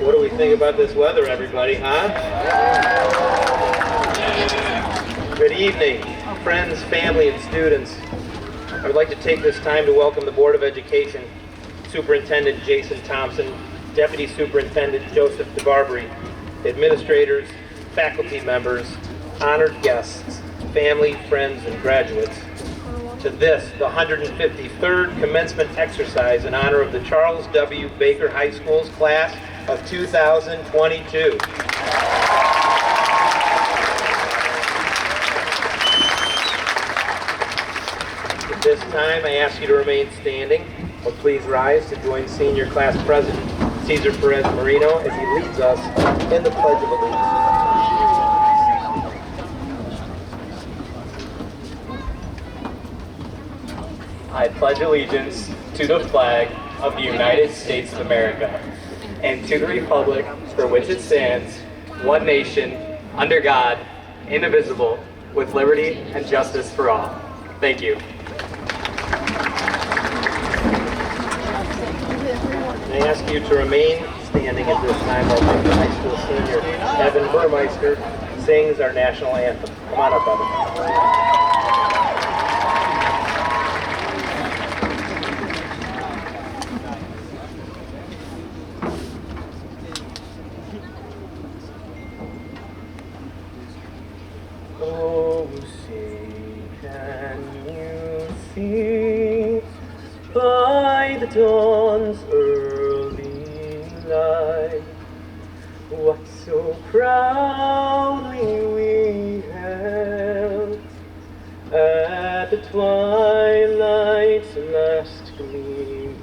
What do we think about this weather, everybody, huh? Good evening, friends, family, and students. I would like to take this time to welcome the Board of Education, Superintendent Jason Thompson, Deputy Superintendent Joseph DeBarbary, administrators, faculty members, honored guests, family, friends, and graduates, to this, the 153rd commencement exercise in honor of the Charles W. Baker High School's class of 2022. At this time, I ask you to remain standing, or please rise to join Senior Class President Cesar Perez Marino as he leads us in the Pledge of Allegiance. I pledge allegiance to the flag of the United States of America and to the republic for which it stands, one nation, under God, indivisible, with liberty and justice for all. Thank you. I ask you to remain standing at this time while Baker High School senior Evan Burmeister sings our national anthem. Come on up, Evan. Oh, say, can you see by the dawn's early light what so proudly we held at the twilight's last gleam,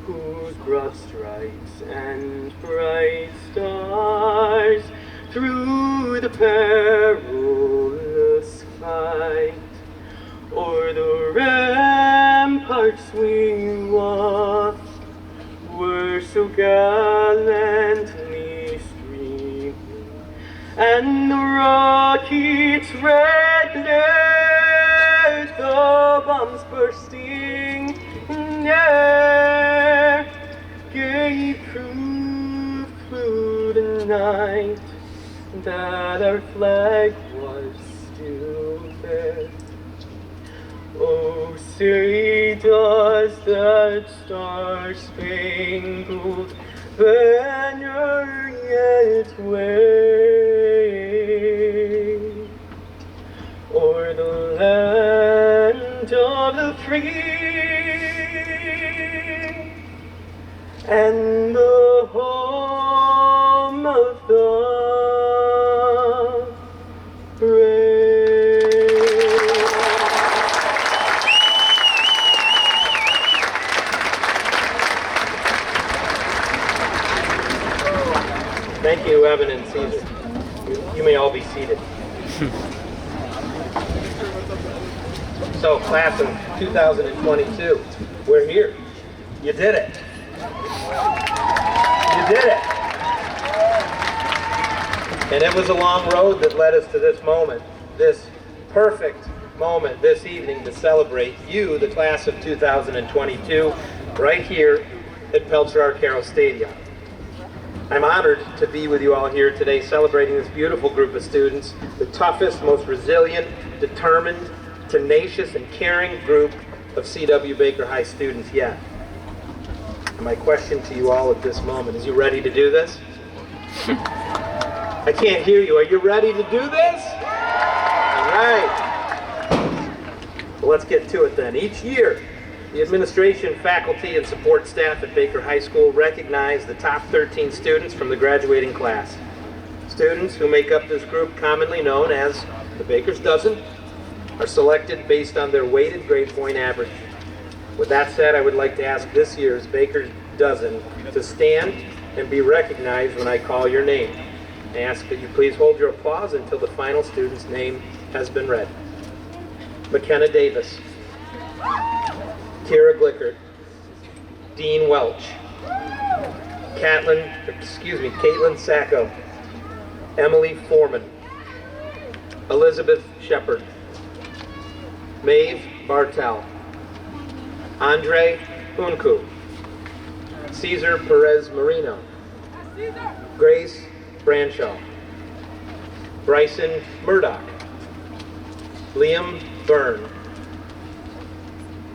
whose broad stripes and bright stars through the perilous fight o'er the ramparts we walked were so gallantly streaming, and the rocket's red glare, the bombs bursting in air, gave proof through the night that our flag was still there. Oh, say does that star-spangled banner yet wave o'er the land of the free and the home of the brave? Thank you, Evan and Caesar. You may all be seated. So, class of 2022, we're here. You did it. You did it. And it was a long road that led us to this moment, this perfect moment this evening to celebrate you, the class of 2022, right here at Pelcher-Arcaro Stadium. I'm honored to be with you all here today celebrating this beautiful group of students, the toughest, most resilient, determined, tenacious, and caring group of C.W. Baker High students yet. And my question to you all at this moment, is you ready to do this? I can't hear you. Are you ready to do this? All right. Well, let's get to it then. Each year, the administration, faculty, and support staff at Baker High School recognize the top 13 students from the graduating class. Students who make up this group, commonly known as the Baker's Dozen, are selected based on their weighted grade point average. With that said, I would like to ask this year's Baker's Dozen to stand and be recognized when I call your name. I ask that you please hold your applause until the final student's name has been read. McKenna Davis, Kira Glicker, Dean Welch, Caitlin Sacco, Emily Foreman, Elizabeth Shepard, Maeve Bartel, Andre Unku, Cesar Perez Marino, Grace Branshaw, Bryson Murdoch, Liam Byrne,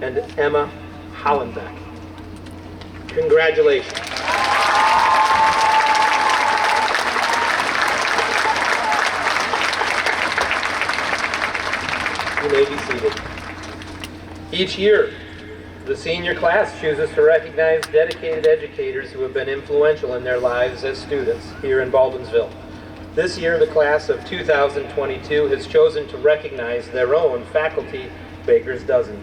and Emma Hollenbeck. Congratulations. You may be seated. Each year, the senior class chooses to recognize dedicated educators who have been influential in their lives as students here in Baldwinsville. This year, the class of 2022 has chosen to recognize their own faculty Baker's Dozen.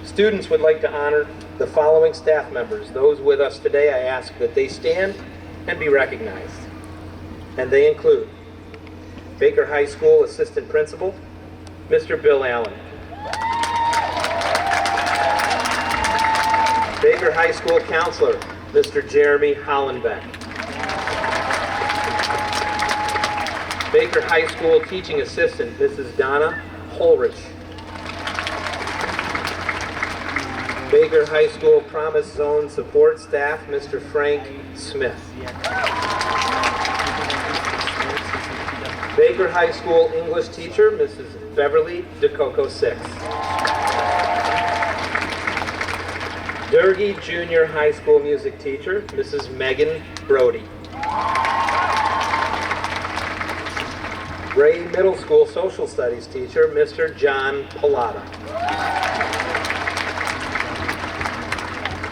Students would like to honor the following staff members. Those with us today, I ask that they stand and be recognized. And they include Baker High School Assistant Principal, Mr. Bill Allen. Baker High School Counselor, Mr. Jeremy Hollenbeck. Baker High School Teaching Assistant, Mrs. Donna Holrich. Baker High School Promise Zone Support Staff, Mr. Frank Smith. Baker High School English Teacher, Mrs. Beverly DeCoco Six. Durgee Junior High School Music Teacher, Mrs. Megan Brody. Ray Middle School Social Studies Teacher, Mr. John Pallotta.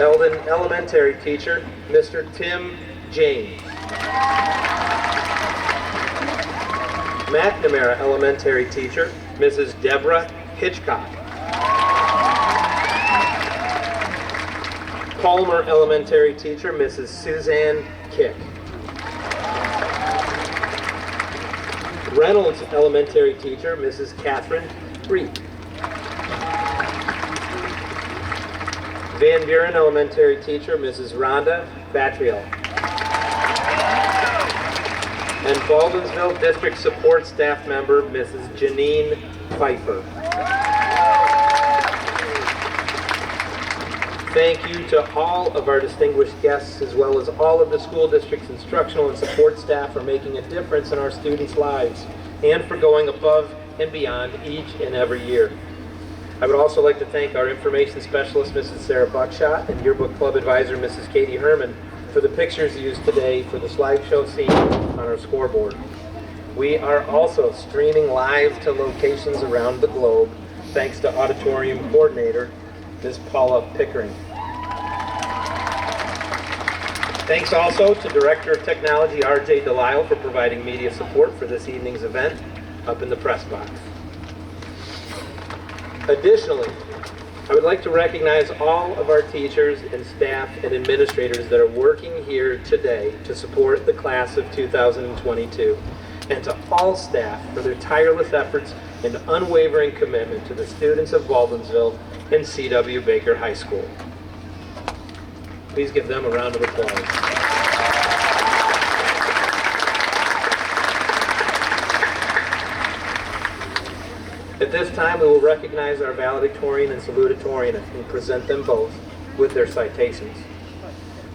Eldon Elementary Teacher, Mr. Tim James. McNamara Elementary Teacher, Mrs. Deborah Hitchcock. Palmer Elementary Teacher, Mrs. Suzanne Kick. Reynolds Elementary Teacher, Mrs. Catherine Reed. Van Buren Elementary Teacher, Mrs. Rhonda Batriel. And Baldwinsville District Support Staff Member, Mrs. Janine Pfeiffer. Thank you to all of our distinguished guests, as well as all of the school district's instructional and support staff for making a difference in our students' lives and for going above and beyond each and every year. I would also like to thank our information specialist, Mrs. Sarah Buckshot, and yearbook club advisor, Mrs. Katie Herman, for the pictures used today for the slideshow scene on our scoreboard. We are also streaming live to locations around the globe, thanks to auditorium coordinator, Ms. Paula Pickering. Thanks also to Director of Technology, R.J. Delisle, for providing media support for this evening's event up in the press box. Additionally, I would like to recognize all of our teachers and staff and administrators that are working here today to support the class of 2022, and to all staff for their tireless efforts and unwavering commitment to the students of Baldwinsville and C.W. Baker High School. Please give them a round of applause. At this time, we will recognize our valedictorian and salutatorianist and present them both with their citations.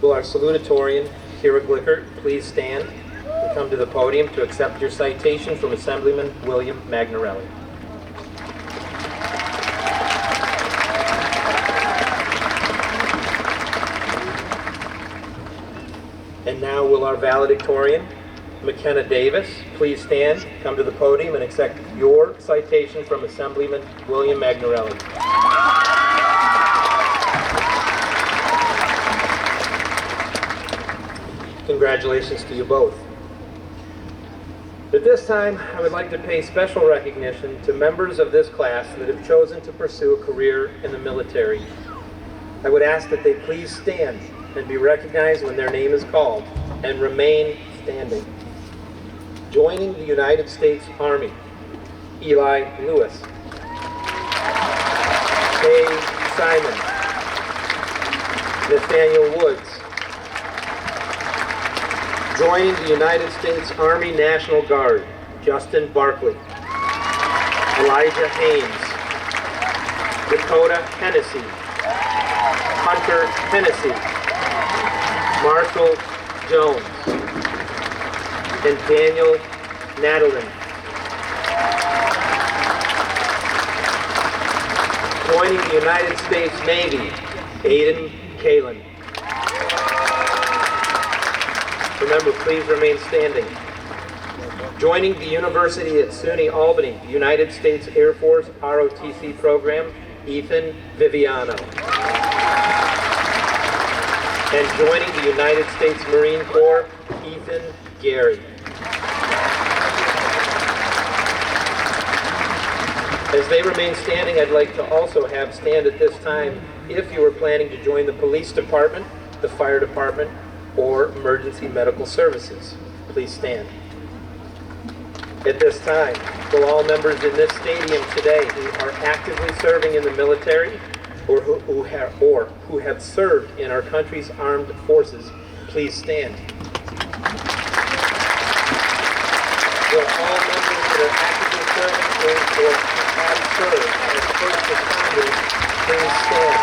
Will our salutatorian, Kira Glicker, please stand and come to the podium to accept your citation from Assemblyman William Magnarelli. And now will our valedictorian, McKenna Davis, please stand, come to the podium and accept your citation from Assemblyman William Magnarelli. Congratulations to you both. At this time, I would like to pay special recognition to members of this class that have chosen to pursue a career in the military. I would ask that they please stand and be recognized when their name is called, and remain standing. Joining the United States Army, Eli Lewis. Kay Simon. Nathaniel Woods. Joining the United States Army National Guard, Justin Barkley. Elijah Haynes. Dakota Hennessy. Hunter Hennessy. Marshall Jones. and Daniel Nadalin. Joining the United States Navy, Aiden Kalin. Remember, please remain standing. Joining the University at SUNY Albany, United States Air Force ROTC program, Ethan Viviano. And joining the United States Marine Corps, Ethan Gary. As they remain standing, I'd like to also have stand at this time if you are planning to join the police department, the fire department, or emergency medical services. Please stand. At this time, will all members in this stadium today who are actively serving in the military or who have served in our country's armed forces, please stand. Will all members that are actively serving or have served as first responders, please stand.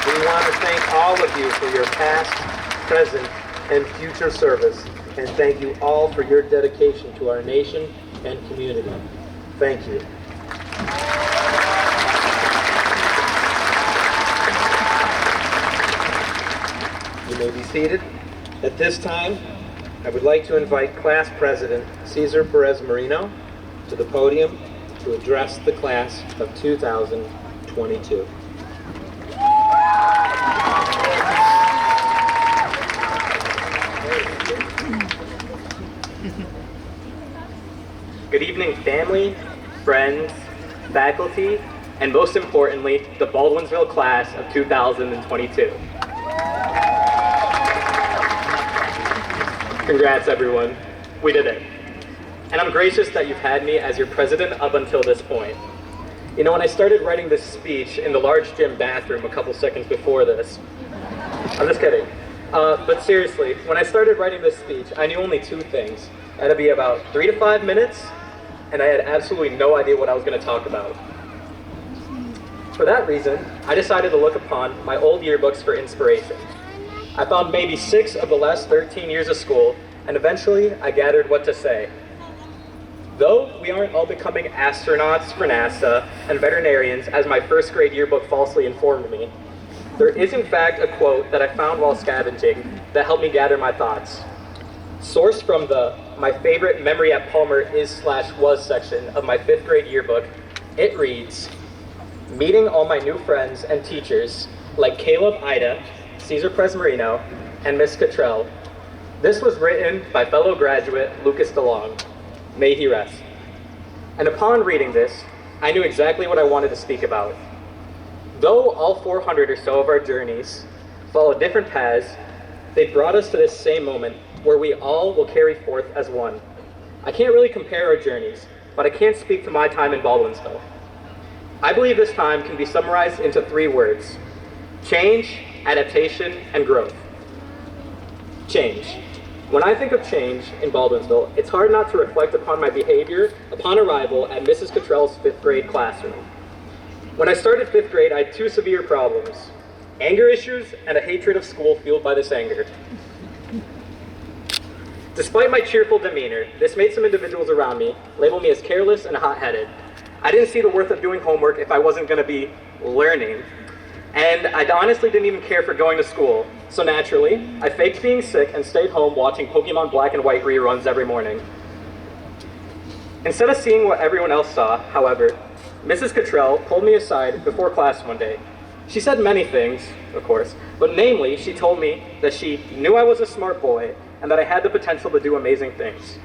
We want to thank all of you for your past, present, and future service, and thank you all for your dedication to our nation and community. Thank you. You may be seated. At this time, I would like to invite Class President Cesar Perez Marino to the podium to address the class of 2022. Good evening, family, friends, faculty, and most importantly, the Baldwinsville class of 2022. Congrats, everyone. We did it. And I'm gracious that you've had me as your president up until this point. You know, when I started writing this speech in the large gym bathroom a couple seconds before this, I'm just kidding. But seriously, when I started writing this speech, I knew only two things. It had to be about 3 to 5 minutes, and I had absolutely no idea what I was going to talk about. For that reason, I decided to look upon my old yearbooks for inspiration. I found maybe 6 of the last 13 years of school, and eventually I gathered what to say. Though we aren't all becoming astronauts for NASA and veterinarians, as my first grade yearbook falsely informed me, there is in fact a quote that I found while scavenging that helped me gather my thoughts. Sourced from the "My favorite memory at Palmer is/was" section of my 5th grade yearbook, it reads, "Meeting all my new friends and teachers like Caleb Ida, Cesar Perez Marino, and Miss Cottrell. This was written by fellow graduate Lucas DeLong. May he rest." And upon reading this, I knew exactly what I wanted to speak about. Though all 400 or so of our journeys follow different paths, they brought us to this same moment where we all will carry forth as one. I can't really compare our journeys, but I can speak to my time in Baldwinsville. I believe this time can be summarized into 3 words: change, adaptation, and growth. Change. When I think of change in Baldwinsville, it's hard not to reflect upon my behavior upon arrival at Mrs. Cottrell's 5th grade classroom. When I started 5th grade, I had 2 severe problems: anger issues and a hatred of school fueled by this anger. Despite my cheerful demeanor, this made some individuals around me label me as careless and hot-headed. I didn't see the worth of doing homework if I wasn't going to be learning. And I honestly didn't even care for going to school. So naturally, I faked being sick and stayed home watching Pokemon Black and White reruns every morning. Instead of seeing what everyone else saw, however, Mrs. Cottrell pulled me aside before class one day. She said many things, of course, but namely, she told me that she knew I was a smart boy and that I had the potential to do amazing things.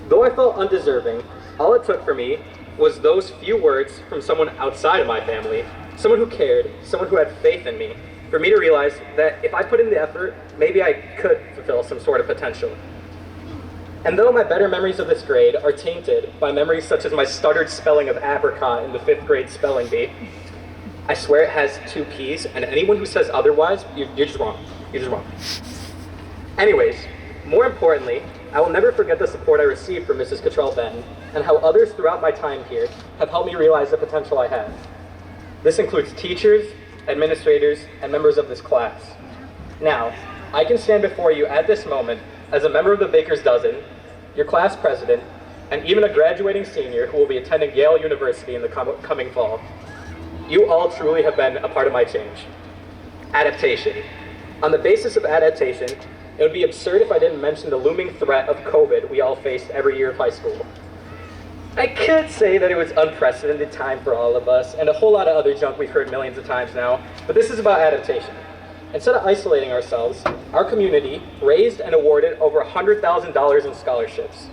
Though I felt undeserving, all it took for me was those few words from someone outside of my family, someone who cared, someone who had faith in me, for me to realize that if I put in the effort, maybe I could fulfill some sort of potential. And though my better memories of this grade are tainted by memories such as my stuttered spelling of apricot in the 5th grade spelling bee, I swear it has 2 P's, and anyone who says otherwise, you're just wrong. You're just wrong. Anyways, more importantly, I will never forget the support I received from Mrs. Cottrell then, and how others throughout my time here have helped me realize the potential I have. This includes teachers, administrators, and members of this class. Now, I can stand before you at this moment as a member of the Baker's Dozen, your class president, and even a graduating senior who will be attending Yale University in the coming fall. You all truly have been a part of my change. Adaptation. On the basis of adaptation, it would be absurd if I didn't mention the looming threat of COVID we all faced every year of high school. I could say that it was unprecedented time for all of us, and a whole lot of other junk we've heard millions of times now, but this is about adaptation. Instead of isolating ourselves, our community raised and awarded over $100,000 in scholarships.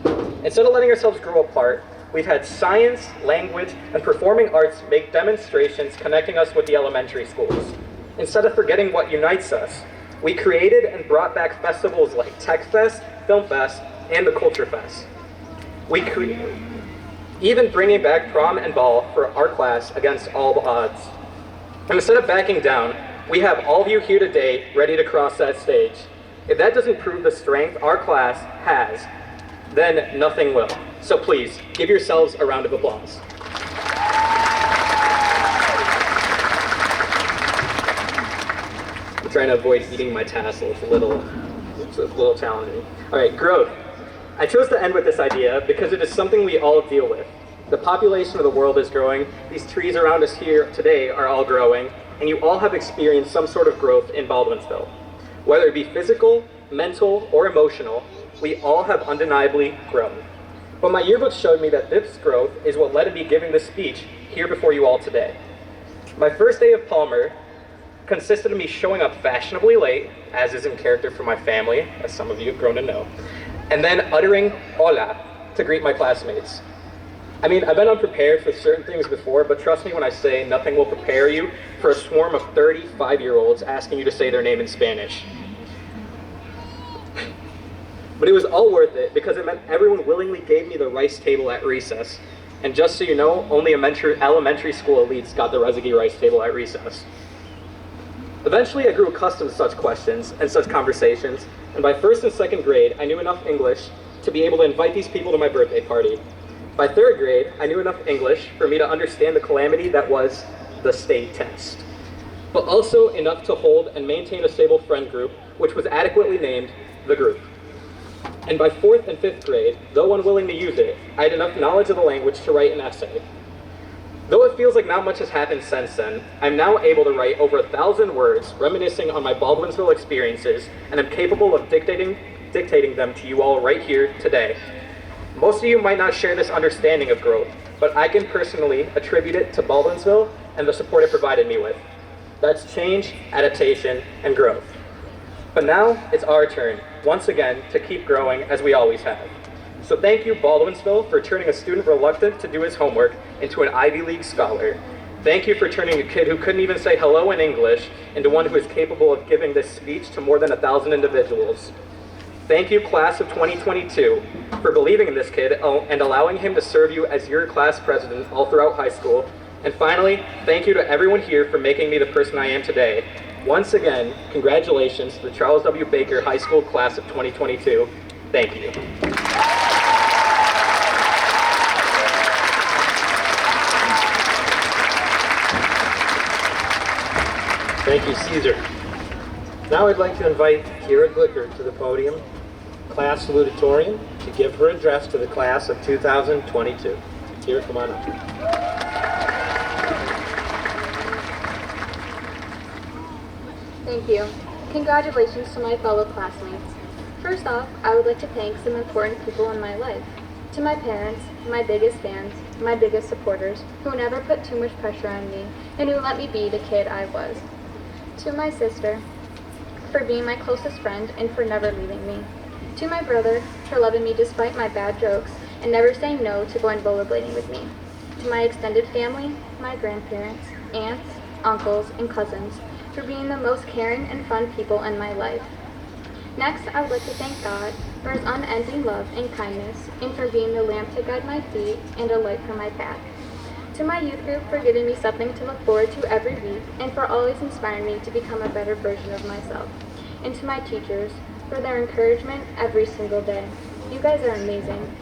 Instead of letting ourselves grow apart, we've had science, language, and performing arts make demonstrations connecting us with the elementary schools. Instead of forgetting what unites us, we created and brought back festivals like Tech Fest, Film Fest, and the Culture Fest. We even bringing back prom and ball for our class against all the odds. And instead of backing down, we have all of you here today ready to cross that stage. If that doesn't prove the strength our class has, then nothing will. So please, give yourselves a round of applause. I'm trying to avoid eating my tassel. It's a little challenging. All right, growth. I chose to end with this idea because it is something we all deal with. The population of the world is growing. These trees around us here today are all growing, and you all have experienced some sort of growth in Baldwinsville. Whether it be physical, mental, or emotional, we all have undeniably grown. But my yearbook showed me that this growth is what led to me giving this speech here before you all today. My first day of Palmer consisted of me showing up fashionably late, as is in character for my family, as some of you have grown to know, and then uttering hola to greet my classmates. I mean, I've been unprepared for certain things before, but trust me when I say nothing will prepare you for a swarm of 35-year-olds asking you to say their name in Spanish. But it was all worth it because it meant everyone willingly gave me the rice table at recess. And just so you know, only elementary school elites got the Rezagy rice table at recess. Eventually, I grew accustomed to such questions and such conversations, and by first and second grade, I knew enough English to be able to invite these people to my birthday party. By third grade, I knew enough English for me to understand the calamity that was the state test, but also enough to hold and maintain a stable friend group, which was adequately named the group. And by fourth and fifth grade, though unwilling to use it, I had enough knowledge of the language to write an essay. Though it feels like not much has happened since then, I'm now able to write over 1,000 words reminiscing on my Baldwinsville experiences, and am capable of dictating them to you all right here today. Most of you might not share this understanding of growth, but I can personally attribute it to Baldwinsville and the support it provided me with. That's change, adaptation, and growth. But now it's our turn, once again, to keep growing as we always have. So thank you, Baldwinsville, for turning a student reluctant to do his homework into an Ivy League scholar. Thank you for turning a kid who couldn't even say hello in English into one who is capable of giving this speech to more than 1,000 individuals. Thank you, class of 2022, for believing in this kid and allowing him to serve you as your class president all throughout high school. And finally, thank you to everyone here for making me the person I am today. Once again, congratulations to the Charles W. Baker High School class of 2022. Thank you. Thank you, Caesar. Now I'd like to invite Kira Glicker to the podium, class salutatorian, to give her address to the class of 2022. Kira, come on up. Thank you. Congratulations to my fellow classmates. First off, I would like to thank some important people in my life. To my parents, my biggest fans, my biggest supporters, who never put too much pressure on me, and who let me be the kid I was. To my sister, for being my closest friend and for never leaving me. To my brother, for loving me despite my bad jokes and never saying no to going rollerblading with me. To my extended family, my grandparents, aunts, uncles, and cousins, for being the most caring and fun people in my life. Next, I would like to thank God for his unending love and kindness, and for being the lamp to guide my feet and a light for my path. To my youth group for giving me something to look forward to every week, and for always inspiring me to become a better version of myself. And to my teachers for their encouragement every single day. You guys are amazing.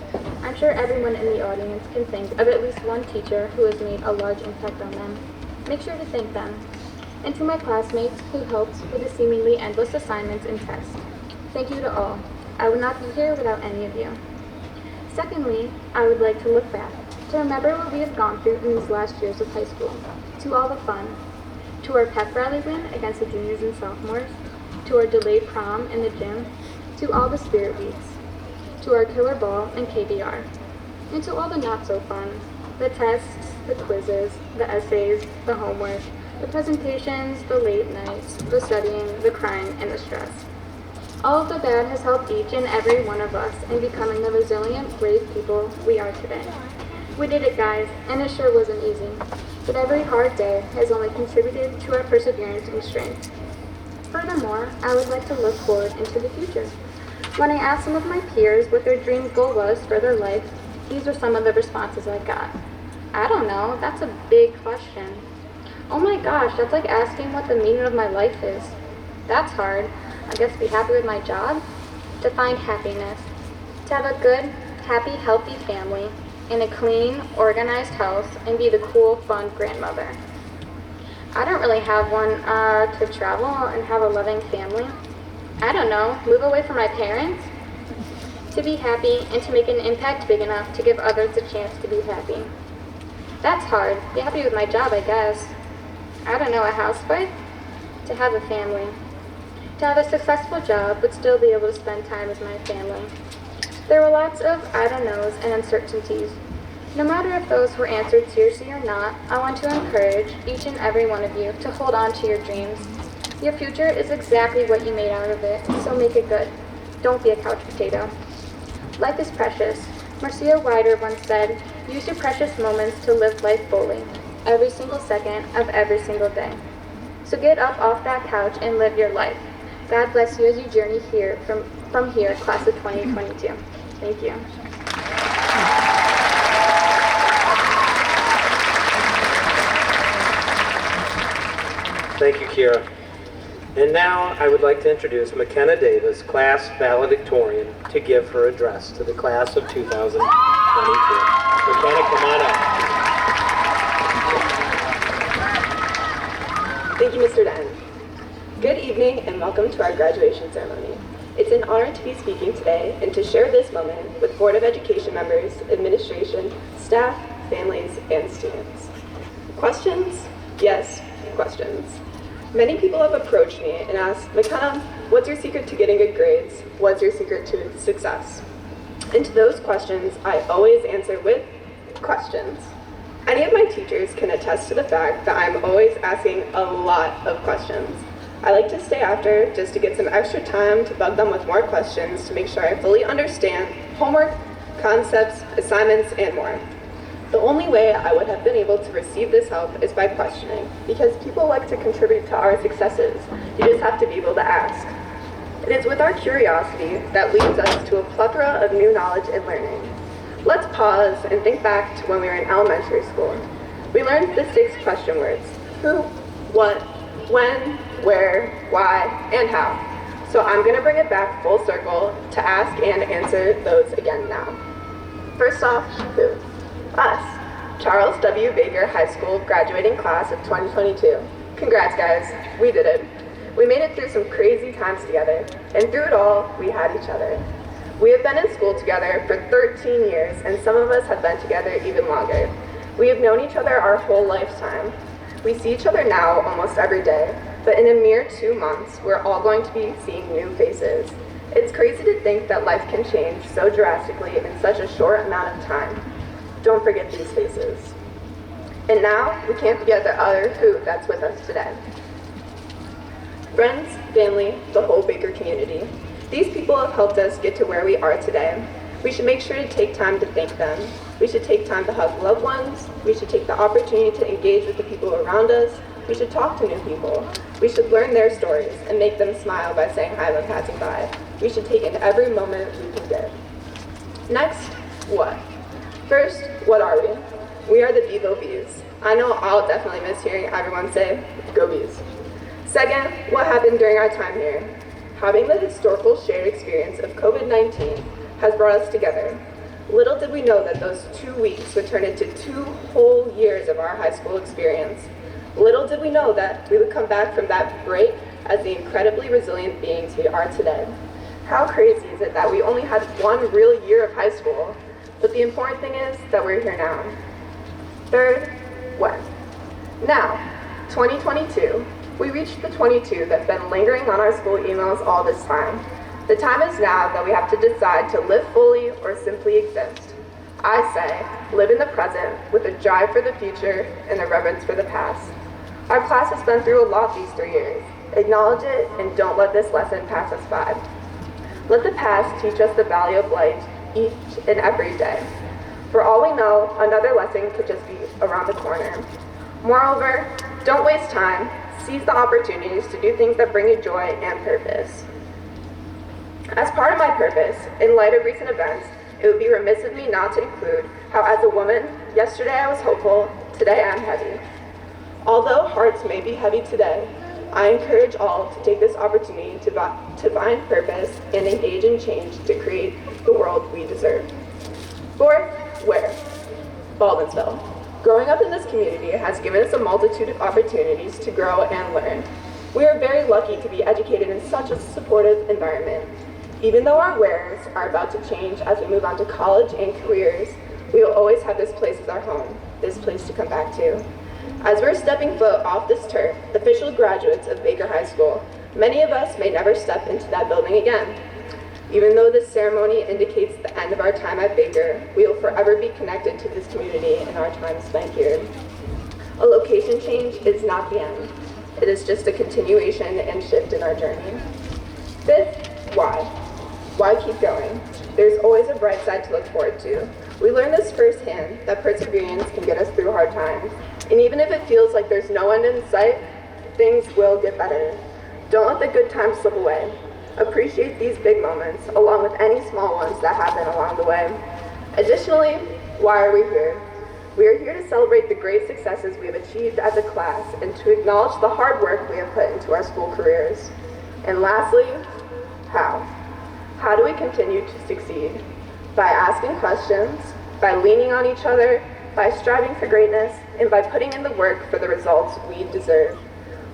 I'm sure everyone in the audience can think of at least one teacher who has made a large impact on them. Make sure to thank them. And to my classmates who helped with the seemingly endless assignments and tests, thank you to all. I would not be here without any of you. Secondly, I would like to look back, to remember what we have gone through in these last years of high school, to all the fun, to our pep rally win against the juniors and sophomores, to our delayed prom in the gym, to all the spirit weeks, to our killer ball and KBR, and to all the not so fun, the tests, the quizzes, the essays, the homework, the presentations, the late nights, the studying, the crying, and the stress. All of the bad has helped each and every one of us in becoming the resilient, brave people we are today. We did it, guys, and it sure wasn't easy, but every hard day has only contributed to our perseverance and strength. Furthermore, I would like to look forward into the future. When I asked some of my peers what their dream goal was for their life, these are some of the responses I got. I don't know, that's a big question. Oh my gosh, that's like asking what the meaning of my life is. That's hard. I guess be happy with my job? To find happiness. To have a good, happy, healthy family, in a clean, organized house, and be the cool, fun grandmother. I don't really have one to travel and have a loving family. I don't know, move away from my parents? To be happy and to make an impact big enough to give others a chance to be happy. That's hard. Be happy with my job, I guess. I don't know, a housewife? To have a family. To have a successful job, but still be able to spend time with my family. There were lots of I don't knows and uncertainties. No matter if those were answered seriously or not, I want to encourage each and every one of you to hold on to your dreams. Your future is exactly what you made out of it, so make it good. Don't be a couch potato. Life is precious. Marcia Wider once said, use your precious moments to live life fully, every single second of every single day. So get up off that couch and live your life. God bless you as you journey here from here, class of 2022. Thank you. Thank you, Kira. And now I would like to introduce McKenna Davis, class valedictorian, to give her address to the class of 2022. McKenna, come on up. Thank you, Mr. Dunn. Good evening and welcome to our graduation ceremony. It's an honor to be speaking today and to share this moment with Board of Education members, administration, staff, families, and students. Questions? Yes, questions. Many people have approached me and asked, McKenna, what's your secret to getting good grades? What's your secret to success? And to those questions, I always answer with questions. Any of my teachers can attest to the fact that I'm always asking a lot of questions. I like to stay after just to get some extra time to bug them with more questions to make sure I fully understand homework, concepts, assignments, and more. The only way I would have been able to receive this help is by questioning, because people like to contribute to our successes. You just have to be able to ask. It is with our curiosity that leads us to a plethora of new knowledge and learning. Let's pause and think back to when we were in elementary school. We learned the 6 question words: who, what, when, where, why, and how. So I'm going to bring it back full circle to ask and answer those again now. First off, who? Us, Charles W. Baker High School graduating class of 2022. Congrats, guys, we did it. We made it through some crazy times together, and through it all, we had each other. We have been in school together for 13 years, and some of us have been together even longer. We have known each other our whole lifetime. We see each other now almost every day, but in a mere 2 months, we're all going to be seeing new faces. It's crazy to think that life can change so drastically in such a short amount of time. Don't forget these faces. And now, we can't forget the other who that's with us today. Friends, family, the whole Baker community. These people have helped us get to where we are today. We should make sure to take time to thank them. We should take time to hug loved ones. We should take the opportunity to engage with the people around us. We should talk to new people. We should learn their stories and make them smile by saying hi when passing by. We should take in every moment we can get. Next, what? First, what are we? We are the Bevo Bees. I know I'll definitely miss hearing everyone say, go Bees. Second, what happened during our time here? Having the historical shared experience of COVID-19, has brought us together. Little did we know that those 2 weeks would turn into 2 whole years of our high school experience. Little did we know that we would come back from that break as the incredibly resilient beings we are today. How crazy is it that we only had 1 real year of high school, but the important thing is that we're here now. Third, when? Now, 2022, we reached the 22 that's been lingering on our school emails all this time. The time is now that we have to decide to live fully or simply exist. I say, live in the present with a drive for the future and a reverence for the past. Our class has been through a lot these 3 years. Acknowledge it and don't let this lesson pass us by. Let the past teach us the value of life each and every day. For all we know, another lesson could just be around the corner. Moreover, don't waste time. Seize the opportunities to do things that bring you joy and purpose. As part of my purpose, in light of recent events, it would be remiss of me not to include how as a woman, yesterday I was hopeful, today I'm heavy. Although hearts may be heavy today, I encourage all to take this opportunity to find purpose and engage in change to create the world we deserve. Fourth, where? Baldwinsville. Growing up in this community has given us a multitude of opportunities to grow and learn. We are very lucky to be educated in such a supportive environment. Even though our wares are about to change as we move on to college and careers, we will always have this place as our home, this place to come back to. As we're stepping foot off this turf, official graduates of Baker High School, many of us may never step into that building again. Even though this ceremony indicates the end of our time at Baker, we will forever be connected to this community and our time spent here. A location change is not the end. It is just a continuation and shift in our journey. Fifth, why? Why keep going? There's always a bright side to look forward to. We learned this firsthand, that perseverance can get us through hard times. And even if it feels like there's no end in sight, things will get better. Don't let the good times slip away. Appreciate these big moments, along with any small ones that happen along the way. Additionally, why are we here? We are here to celebrate the great successes we have achieved as a class and to acknowledge the hard work we have put into our school careers. And lastly, how? How do we continue to succeed? By asking questions, by leaning on each other, by striving for greatness, and by putting in the work for the results we deserve.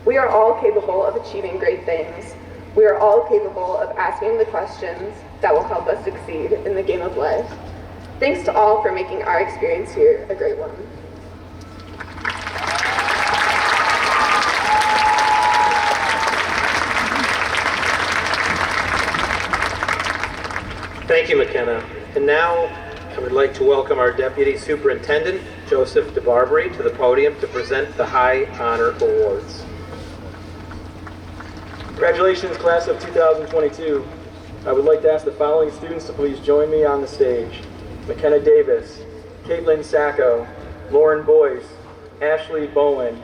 We are all capable of achieving great things. We are all capable of asking the questions that will help us succeed in the game of life. Thanks to all for making our experience here a great one. Thank you, McKenna. And now I would like to welcome our Deputy Superintendent, Joseph DeBarbery, to the podium to present the High Honor Awards. Congratulations, class of 2022. I would like to ask the following students to please join me on the stage. McKenna Davis, Caitlin Sacco, Lauren Boyce, Ashley Bowen,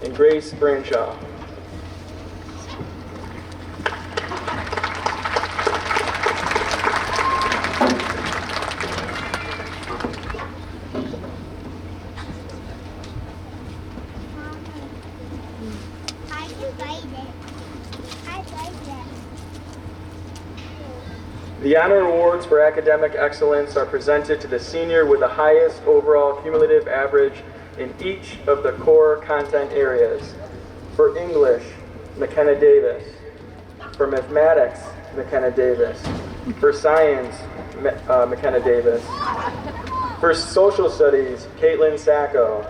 and Grace Branshaw. The honor awards for academic excellence are presented to the senior with the highest overall cumulative average in each of the core content areas. For English, McKenna Davis. For mathematics, McKenna Davis. For science, McKenna Davis. For social studies, Caitlin Sacco.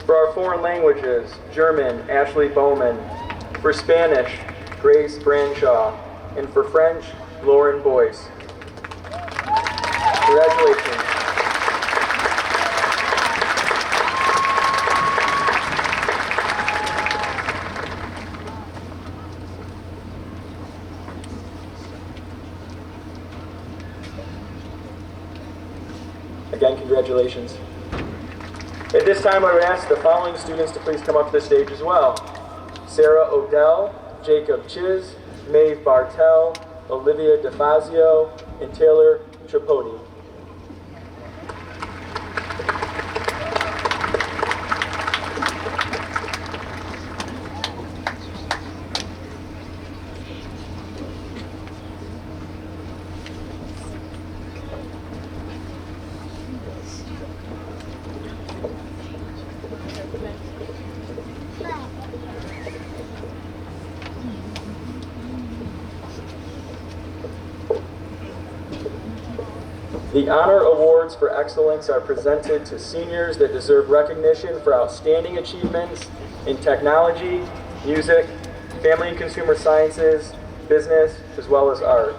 For our foreign languages, German, Ashley Bowman. For Spanish, Grace Branshaw. And for French, Lauren Boyce. Congratulations. Again, congratulations. At this time, I would ask the following students to please come up to the stage as well. Sarah Odell, Jacob Chiz, Maeve Bartel, Olivia DeFazio, and Taylor Tripodi. The honor awards for excellence are presented to seniors that deserve recognition for outstanding achievements in technology, music, family and consumer sciences, business, as well as art.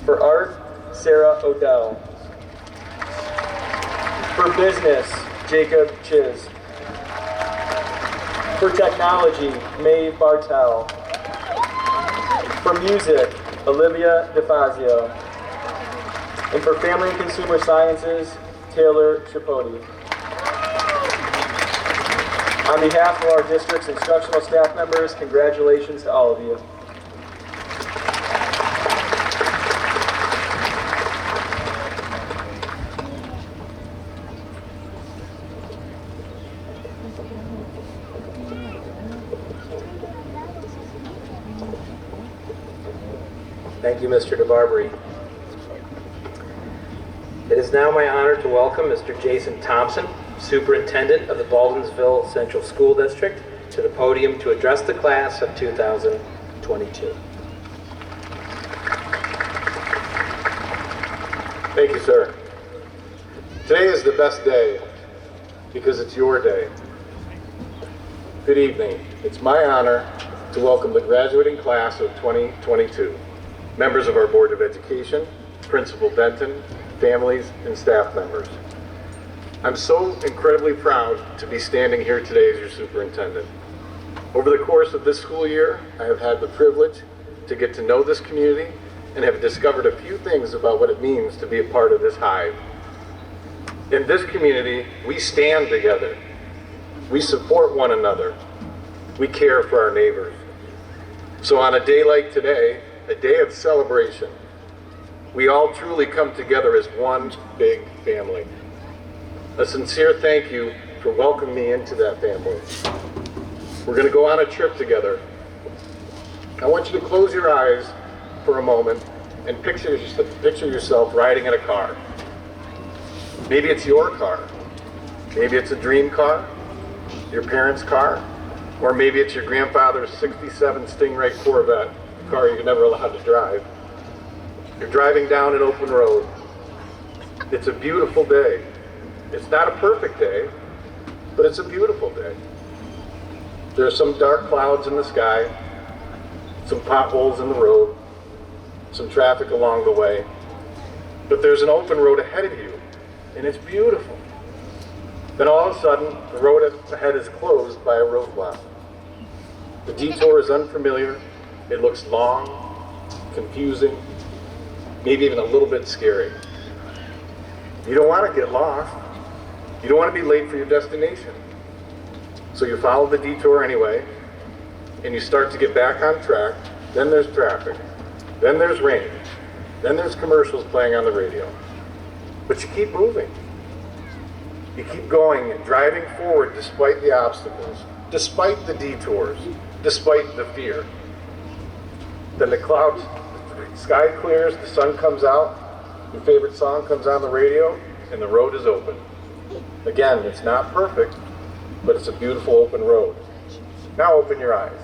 For art, Sarah Odell. For business, Jacob Chiz. For technology, Maeve Bartel. For music, Olivia DeFazio. And for family and consumer sciences, Taylor Tripodi. On behalf of our district's instructional staff members, congratulations to all of you. Thank you, Mr. DeBarbary. It is now my honor to welcome Mr. Jason Thompson, Superintendent of the Baldwinsville Central School District, to the podium to address the class of 2022. Thank you, sir. Today is the best day because it's your day. Good evening. It's my honor to welcome the graduating class of 2022, members of our Board of Education, Principal Benton, families, and staff members. I'm so incredibly proud to be standing here today as your superintendent. Over the course of this school year, I have had the privilege to get to know this community and have discovered a few things about what it means to be a part of this hive. In this community, we stand together. We support one another. We care for our neighbors. So on a day like today, a day of celebration, we all truly come together as one big family. A sincere thank you for welcoming me into that family. We're going to go on a trip together. I want you to close your eyes for a moment and picture yourself riding in a car. Maybe it's your car. Maybe it's a dream car, your parents' car, or maybe it's your grandfather's 67 Stingray Corvette, a car you're never allowed to drive. You're driving down an open road. It's a beautiful day. It's not a perfect day, but it's a beautiful day. There are some dark clouds in the sky, some potholes in the road, some traffic along the way, but there's an open road ahead of you, and it's beautiful. Then all of a sudden, the road ahead is closed by a roadblock. The detour is unfamiliar. It looks long, confusing, maybe even a little bit scary. You don't want to get lost. You don't want to be late for your destination. So you follow the detour anyway, and you start to get back on track. Then there's traffic. Then there's rain. Then there's commercials playing on the radio. But you keep moving. You keep going and driving forward despite the obstacles, despite the detours, despite the fear. Then the sky clears, the sun comes out, your favorite song comes on the radio, and the road is open. Again, it's not perfect, but it's a beautiful open road. Now open your eyes.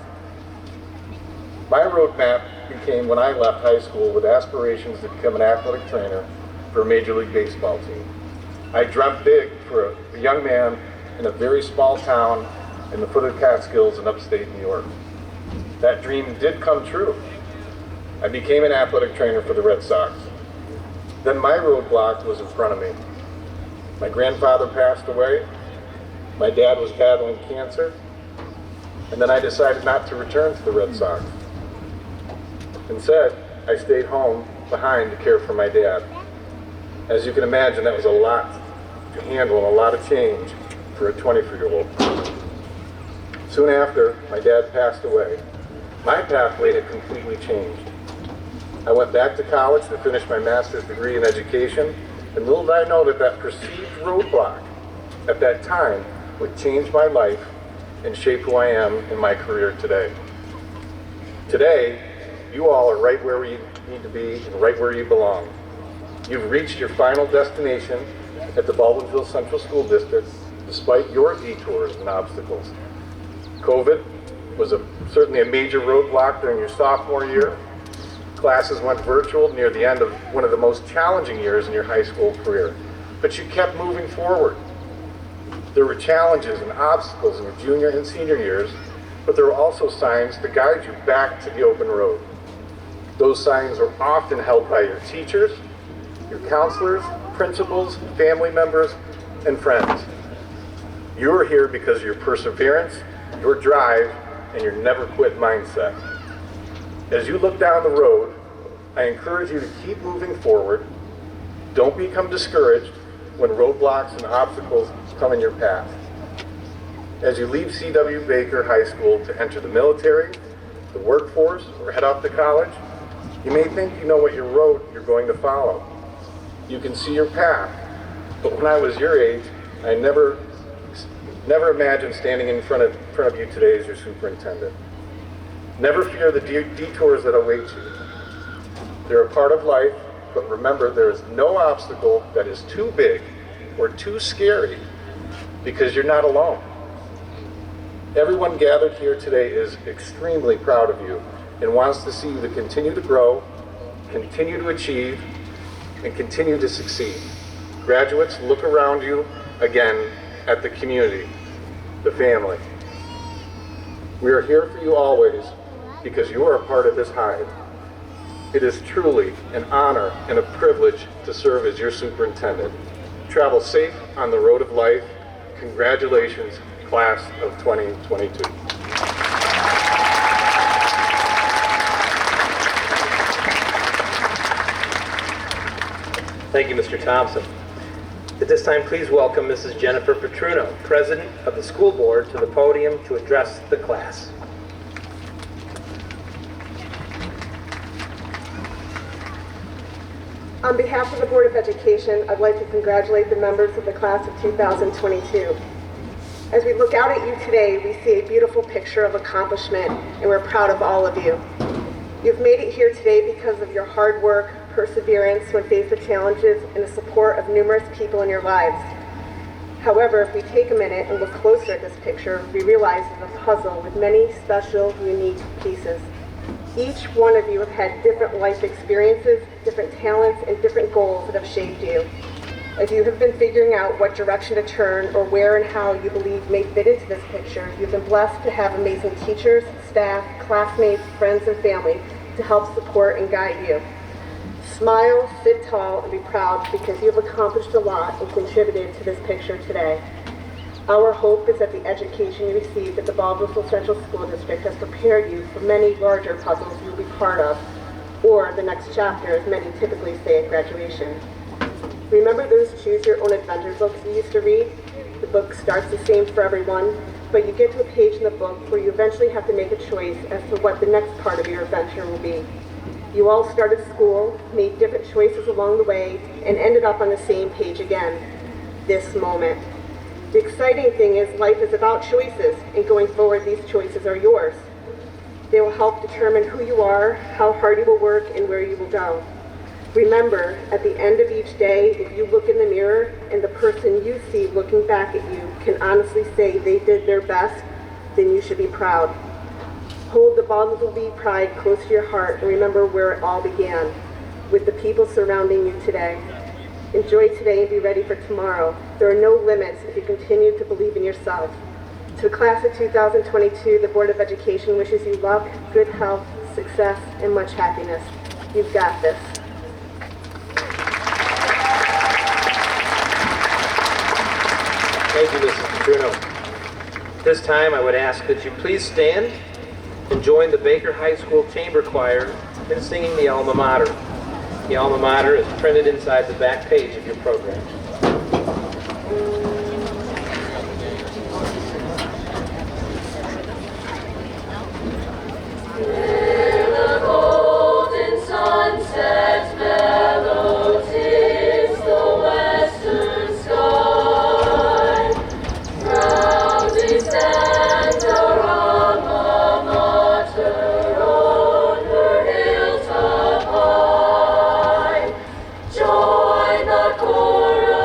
My roadmap became when I left high school with aspirations to become an athletic trainer for a Major League Baseball team. I dreamt big for a young man in a very small town in the foot of the Catskills in upstate New York. That dream did come true. I became an athletic trainer for the Red Sox. Then my roadblock was in front of me. My grandfather passed away. My dad was battling cancer. And then I decided not to return to the Red Sox. Instead, I stayed home behind to care for my dad. As you can imagine, that was a lot to handle and a lot of change for a 23-year-old. Soon after, my dad passed away. My pathway had completely changed. I went back to college to finish my master's degree in education, and little did I know that that perceived roadblock at that time would change my life and shape who I am in my career today. Today, you all are right where you need to be and right where you belong. You've reached your final destination at the Baldwinsville Central School District despite your detours and obstacles. COVID was certainly a major roadblock during your sophomore year. Classes went virtual near the end of one of the most challenging years in your high school career, but you kept moving forward. There were challenges and obstacles in your junior and senior years, but there were also signs to guide you back to the open road. Those signs were often held by your teachers, your counselors, principals, family members, and friends. You are here because of your perseverance, your drive, and your never quit mindset. As you look down the road, I encourage you to keep moving forward. Don't become discouraged when roadblocks and obstacles come in your path. As you leave C.W. Baker High School to enter the military, the workforce, or head off to college, you may think you know what your road you're going to follow. You can see your path, but when I was your age, I never imagined standing in front of you today as your superintendent. Never fear the detours that await you. They're a part of life, but remember there is no obstacle that is too big or too scary because you're not alone. Everyone gathered here today is extremely proud of you and wants to see you to continue to grow, continue to achieve, and continue to succeed. Graduates, look around you again at the community, the family. We are here for you always because you are a part of this hive. It is truly an honor and a privilege to serve as your superintendent. Travel safe on the road of life. Congratulations, class of 2022. Thank you, Mr. Thompson. At this time, please welcome Mrs. Jennifer Petruno, President of the School Board, to the podium to address the class. On behalf of the Board of Education, I'd like to congratulate the members of the class of 2022. As we look out at you today, we see a beautiful picture of accomplishment, and we're proud of all of you. You've made it here today because of your hard work, perseverance when faced with challenges, and the support of numerous people in your lives. However, if we take a minute and look closer at this picture, we realize it's a puzzle with many special, unique pieces. Each one of you have had different life experiences, different talents, and different goals that have shaped you. As you have been figuring out what direction to turn or where and how you believe may fit into this picture, you've been blessed to have amazing teachers, staff, classmates, friends, and family to help support and guide you. Smile, sit tall, and be proud because you have accomplished a lot and contributed to this picture today. Our hope is that the education you received at the Baldwinsville Central School District has prepared you for many larger puzzles you'll be part of, or the next chapter, as many typically say at graduation. Remember those Choose Your Own Adventure books you used to read? The book starts the same for everyone, but you get to a page in the book where you eventually have to make a choice as to what the next part of your adventure will be. You all started school, made different choices along the way, and ended up on the same page again, this moment. The exciting thing is life is about choices, and going forward, these choices are yours. They will help determine who you are, how hard you will work, and where you will go. Remember, at the end of each day, if you look in the mirror and the person you see looking back at you can honestly say they did their best, then you should be proud. Hold the Baldwinsville Bee pride close to your heart and remember where it all began, with the people surrounding you today. Enjoy today and be ready for tomorrow. There are no limits if you continue to believe in yourself. To the class of 2022, the Board of Education wishes you luck, good health, success, and much happiness. You've got this. Thank you, Mrs. Petruno. At this time, I would ask that you please stand and join the Baker High School Chamber Choir in singing the Alma Mater. The Alma Mater is printed inside the back page of your program. Join the chorus.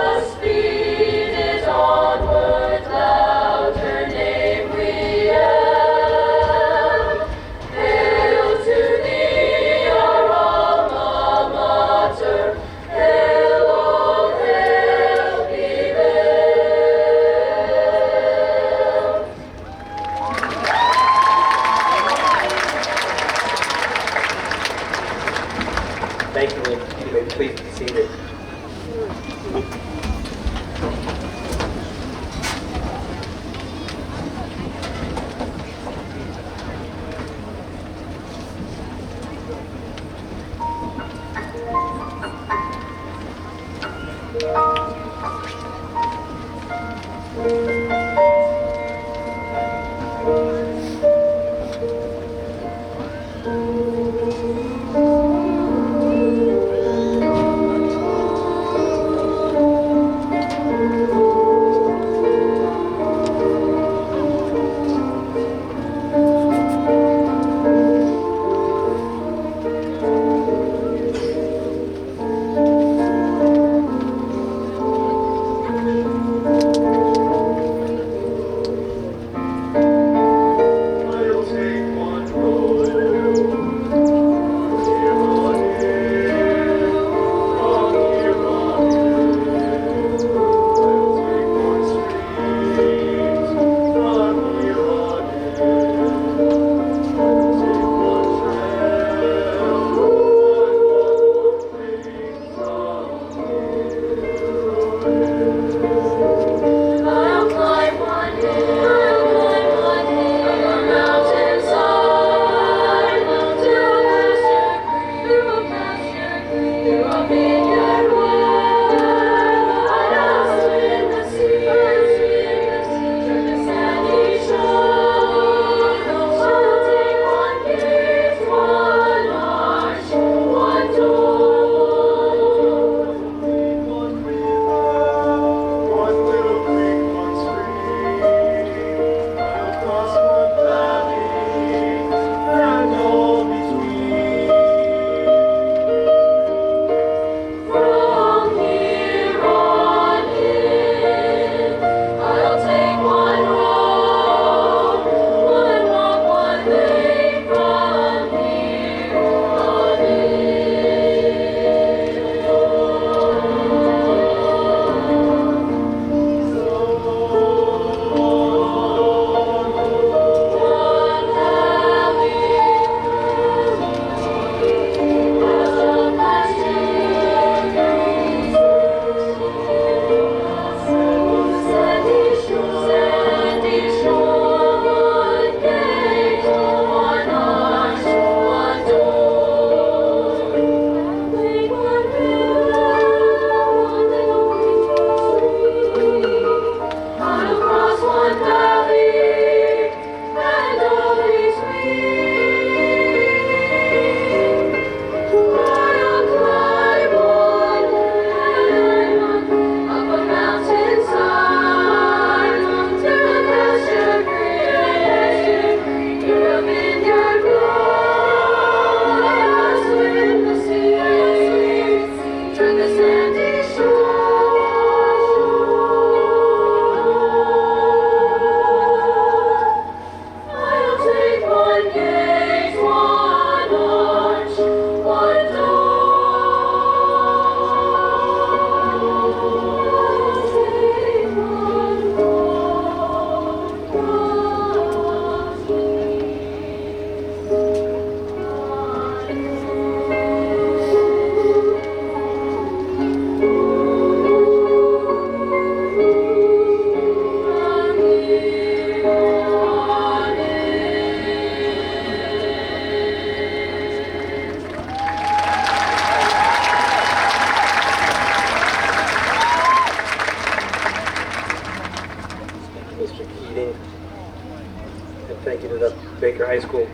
Baker High School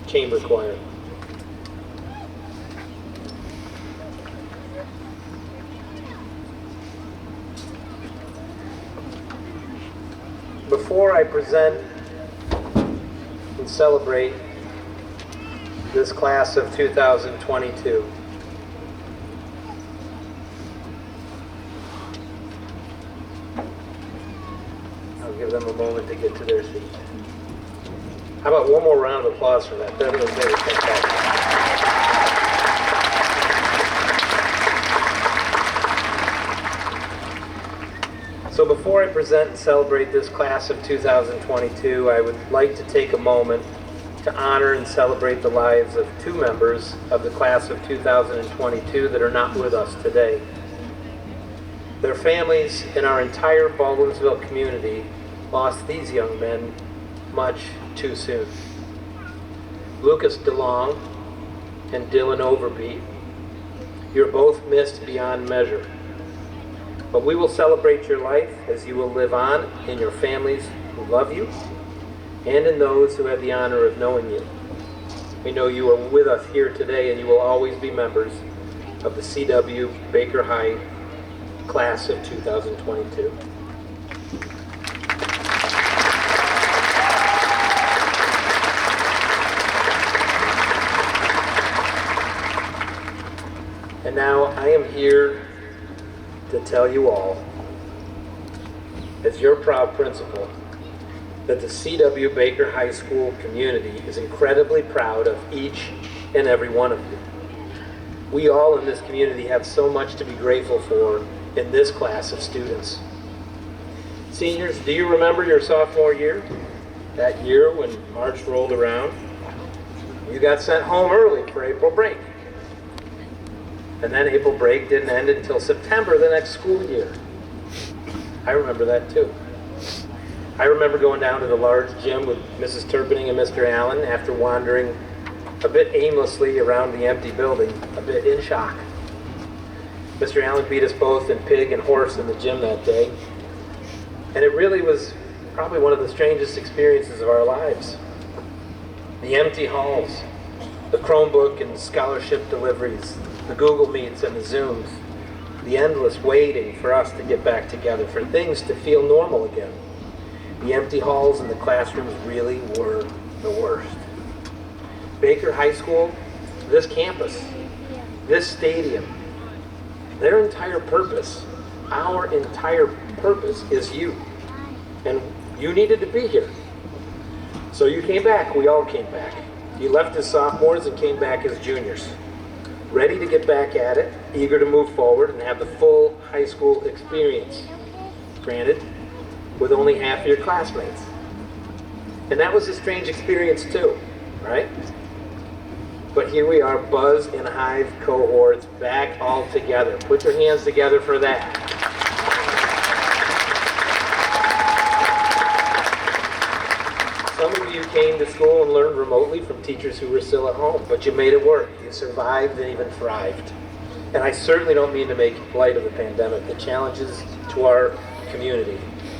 Chamber Choir. Before I present and celebrate this class of 2022, I'll give them a moment to get to their seats. How about one more round of applause for that? That was very fantastic. So before I present and celebrate this class of 2022, I would like to take a moment to honor and celebrate the lives of two members of the class of 2022 that are not with us today. Their families and our entire Baldwinsville community lost these young men much too soon. Lucas DeLong and Dylan Overby, you're both missed beyond measure. But we will celebrate your life as you will live on in your families who love you and in those who have the honor of knowing you. We know you are with us here today and you will always be members of the CW Baker High class of 2022. And now I am here to tell you all, as your proud principal, that the CW Baker High School community is incredibly proud of each and every one of you. We all in this community have so much to be grateful for in this class of students. Seniors, do you remember your sophomore year? That year when March rolled around? You got sent home early for April break. And then April break didn't end until September the next school year. I remember that too. I remember going down to the large gym with Mrs. Turpening and Mr. Allen after wandering a bit aimlessly around the empty building, a bit in shock. Mr. Allen beat us both in pig and horse in the gym that day. And it really was probably one of the strangest experiences of our lives. The empty halls, the Chromebook and scholarship deliveries, the Google Meets and the Zooms, the endless waiting for us to get back together, for things to feel normal again. The empty halls and the classrooms really were the worst. Baker High School, this campus, this stadium, their entire purpose, our entire purpose is you. And you needed to be here. So you came back, we all came back. You left as sophomores and came back as juniors. Ready to get back at it, eager to move forward and have the full high school experience. Granted, with only half your classmates. And that was a strange experience too, right? But here we are, Buzz and Hive cohorts back all together. Put your hands together for that. Some of you came to school and learned remotely from teachers who were still at home, but you made it work. You survived and even thrived. And I certainly don't mean to make light of the pandemic. The challenges to our community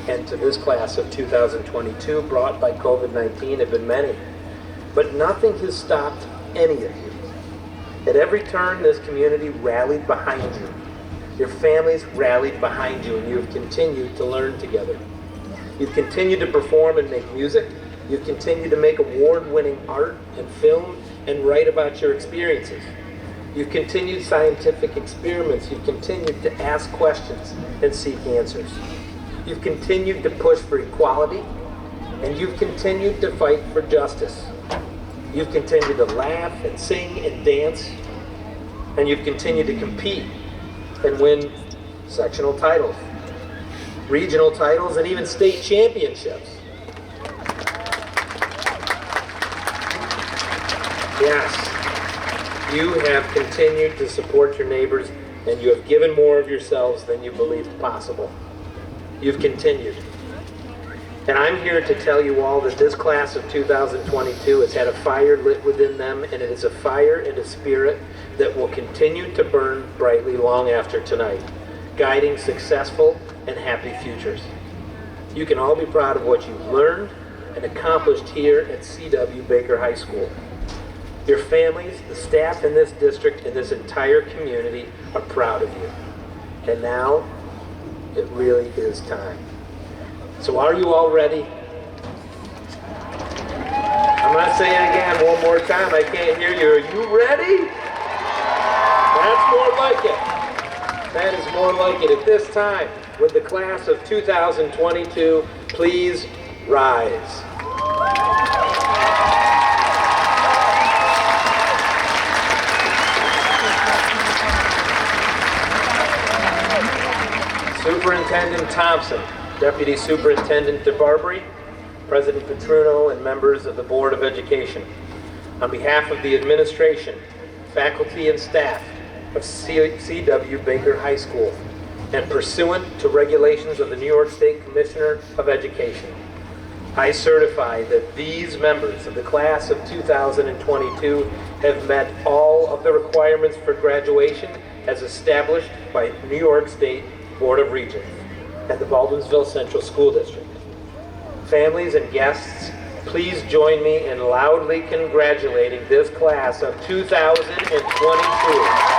and to this class of 2022 brought by COVID-19 have been many. But nothing has stopped any of you. At every turn, this community rallied behind you. Your families rallied behind you, and you have continued to learn together. You've continued to perform and make music. You've continued to make award-winning art and film and write about your experiences. You've continued scientific experiments. You've continued to ask questions and seek answers. You've continued to push for equality, and you've continued to fight for justice. You've continued to laugh and sing and dance, and you've continued to compete and win sectional titles, regional titles, and even state championships. Yes, you have continued to support your neighbors, and you have given more of yourselves than you believed possible. You've continued. And I'm here to tell you all that this class of 2022 has had a fire lit within them, and it is a fire and a spirit that will continue to burn brightly long after tonight, guiding successful and happy futures. You can all be proud of what you've learned and accomplished here at CW Baker High School. Your families, the staff in this district, and this entire community are proud of you. And now, it really is time. So are you all ready? I'm going to say it again one more time. I can't hear you. Are you ready? That's more like it. That is more like it. At this time, with the class of 2022, please rise. Superintendent Thompson, Deputy Superintendent DeBarbery, President Petruno, and members of the Board of Education. On behalf of the administration, faculty, and staff of CW Baker High School, and pursuant to regulations of the New York State Commissioner of Education, I certify that these members of the class of 2022 have met all of the requirements for graduation as established by New York State Board of Regents at the Baldwinsville Central School District. Families and guests, please join me in loudly congratulating this class of 2022.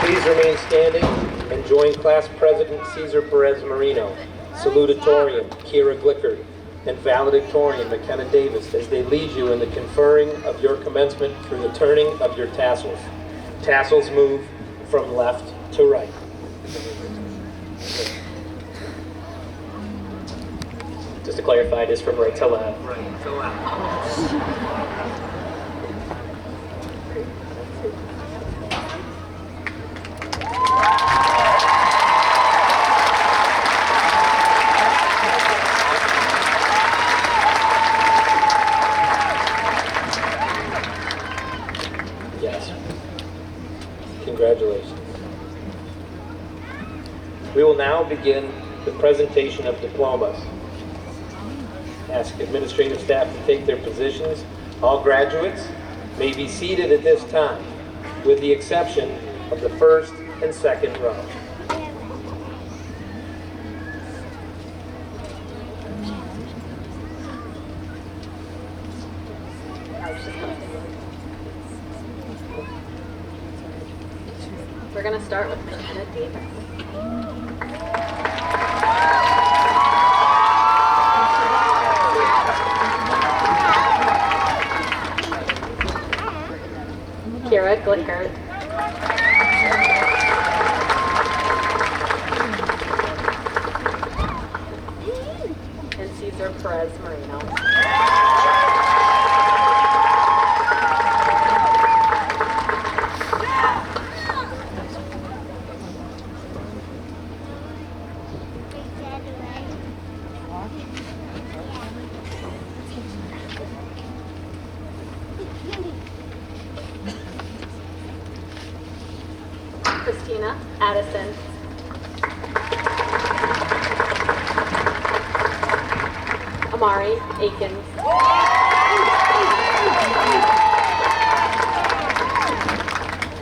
Please remain standing and join Class President Cesar Perez Marino, Salutatorian Kira Glicker, and Valedictorian McKenna Davis as they lead you in the conferring of your commencement through the turning of your tassels. Tassels move from left to right. Just to clarify, it is from right to left. Right to left. Congratulations. We will now begin the presentation of diplomas. Ask administrative staff to take their positions. All graduates may be seated at this time, with the exception of the first and second row. We're going to start with McKenna Davis. Kira Glicker. And Cesar Perez Marino. Addison. Amari Akins.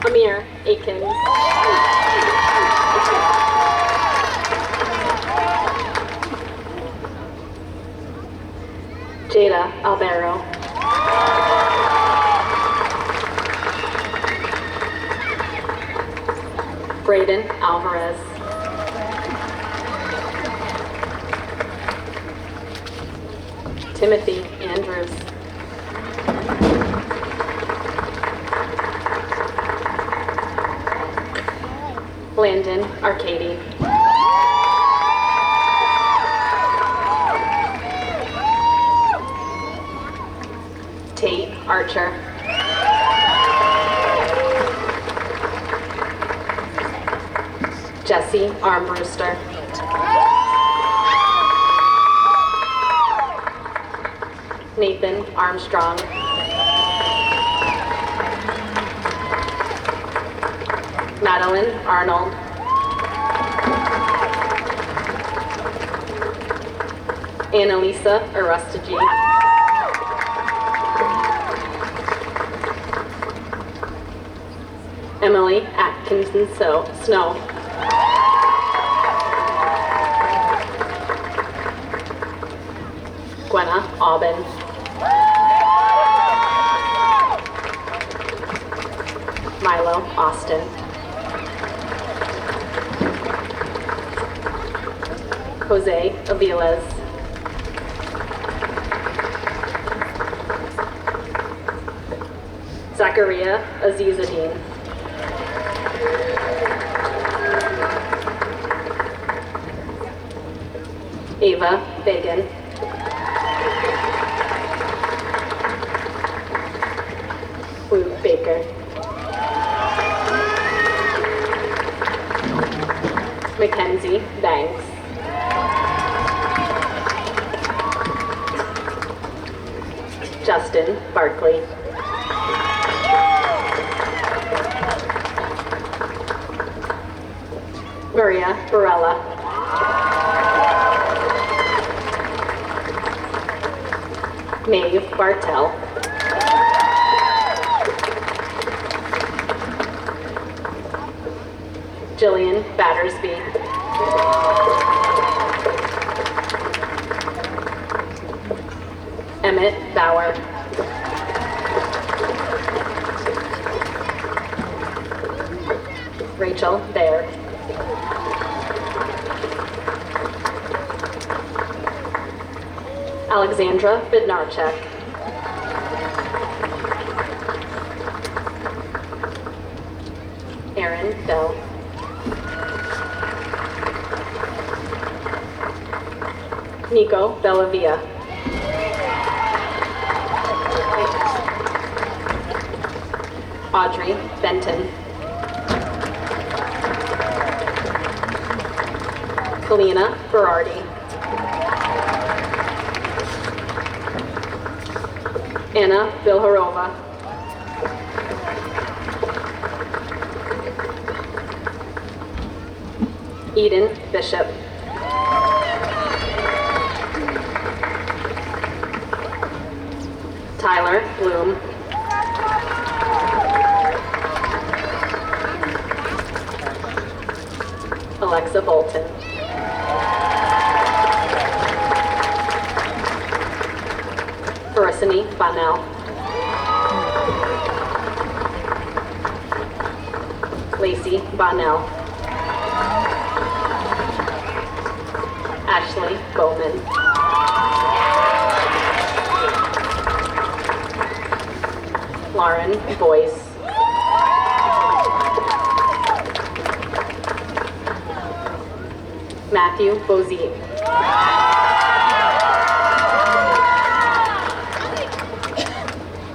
Amir Akins. Jada Albero. Braden Alvarez. Timothy Andrews. Landon Arcady. Tate Archer. Jesse Armbruster. Nathan Armstrong. Madeline Arnold. Annalisa Arustagi. Emily Atkinson Snow. Gwenna Aubin. Milo Austin. Jose Aviles. Zachariah Azizadine. Ava Bagan. Luke Baker. Mackenzie Banks. Justin Barkley. Maria Barella. Maeve Bartell. Jillian Battersby. Emmett Bauer. Rachel Baird. Alexandra Bednarchek. Aaron Bell. Nico Bellavia. Audrey Benton. Kalina Berardi. Anna Vilharova. Eden Bishop. Tyler Bloom. Alexa Bolton. Felicity Bonnell. Lacey Bonnell. Ashley Bowman. Lauren Boyce. Matthew Bozier.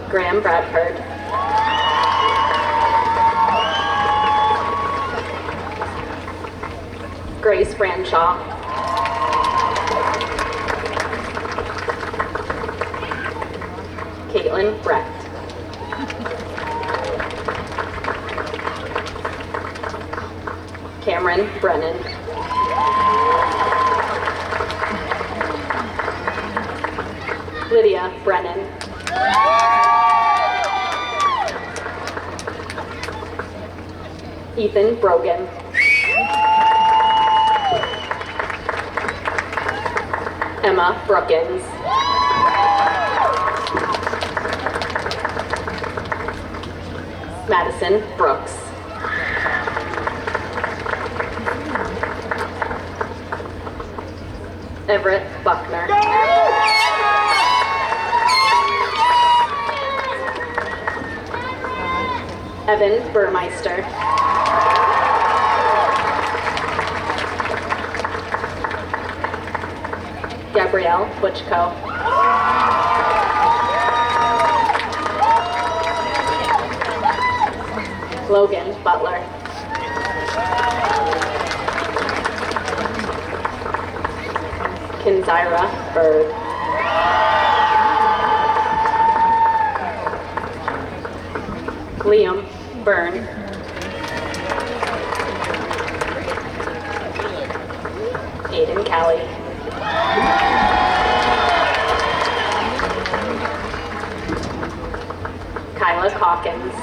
Graham Bradford. Grace Branshaw. Caitlin Brecht. Cameron Brennan. Lydia Brennan. Ethan Brogan. Emma Brookins. Madison Brooks. Everett Buckner. Evan Burmeister. Gabrielle Butchko. Logan Butler. Kinzyra Bird. Liam Byrne. Aiden Callie. Kyla Calkins.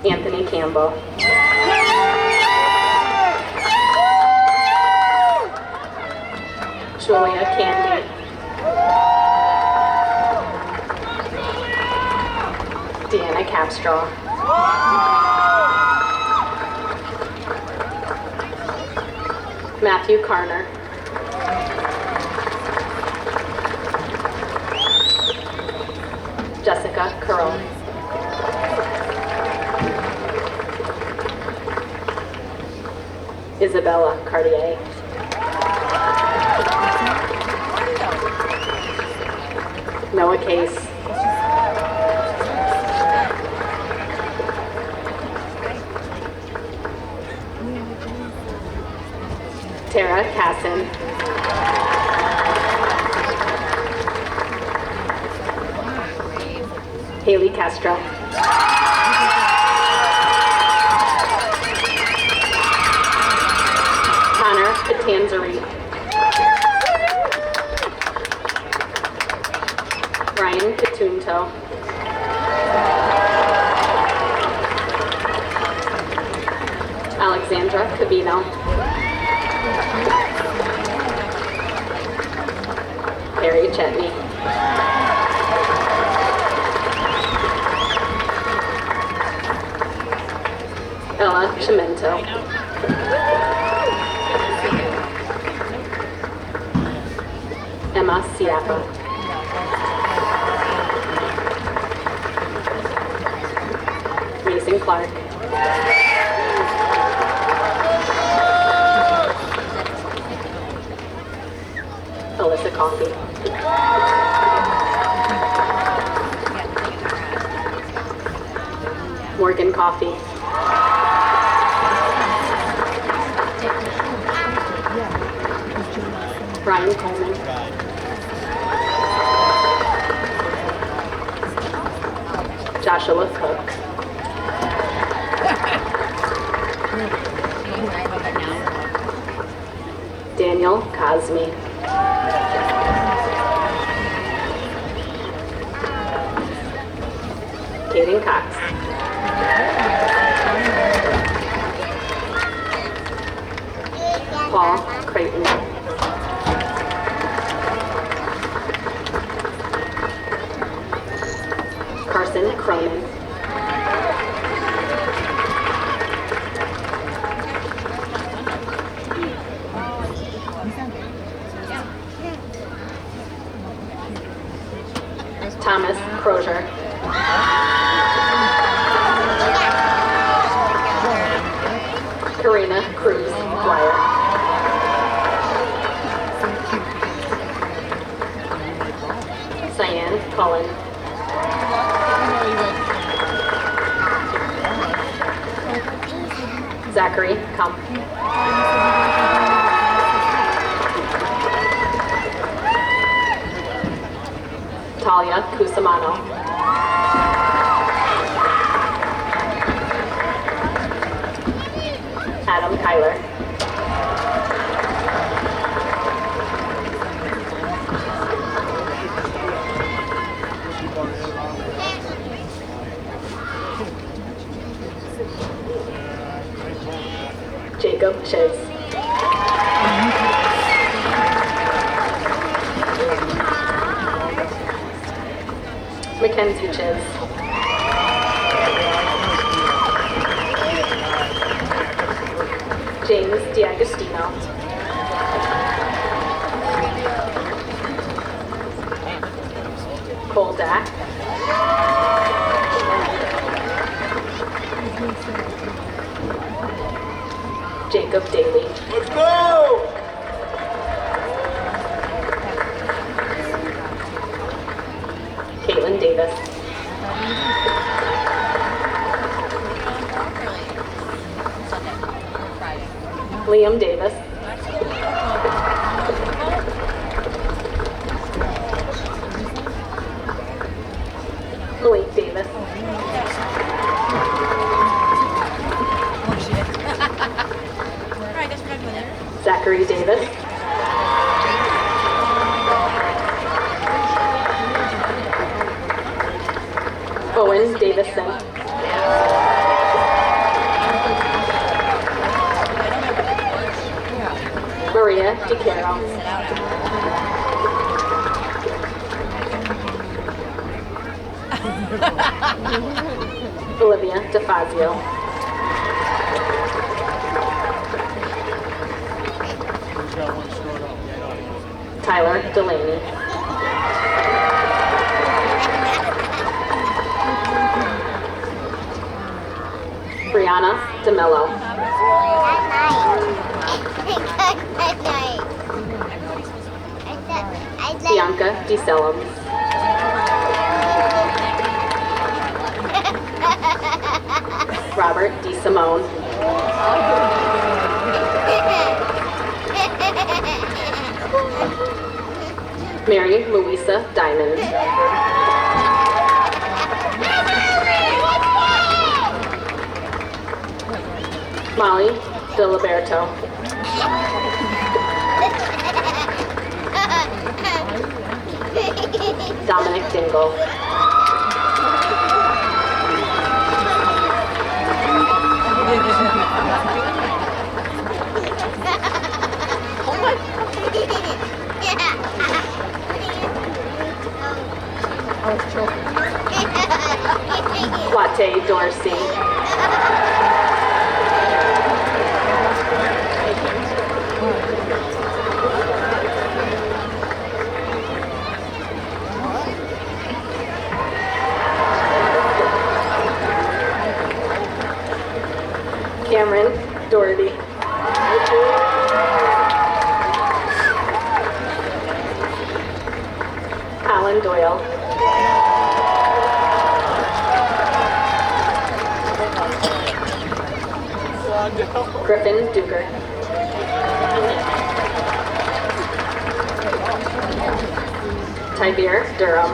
Anthony Campbell. Julia Candy. Deanna Capstraw. Matthew Carner. Jessica Curl. Isabella Cartier. Noah Case. Tara Casson. Haley Castro. Connor Tanzari. Ryan Katunto. Alexandra Cavino. Harry Chetney. Ella Chimento. Emma Siapa. Mason Clark. Alyssa Coffey. Morgan Coffey. Brian Coleman. Joshua Cook. Daniel Cosme. Kaden Cox. Paul Creighton. Carson Cronin. Thomas Crozier. Karina Cruz Dwyer. Cyan Cullen. Zachary Kump. Talia Cusimano. Adam Kyler. Jacob Chiz. Mackenzie Chiz. James D'Agostino. Cole Dack. Jacob Daly. Let's go! Caitlin Davis. Liam Davis. Malik Davis. Zachary Davis. Owen Davison. Maria DiCaro. Olivia DeFazio. Tyler Delaney. Brianna DeMello. Bianca DeSelum. Robert DeSimone. Mary Louisa Diamond. Molly DiLiberto. Dingle. Latte Dorsey. Cameron Doherty. Alan Doyle. Griffin Duker. Tibere Durham.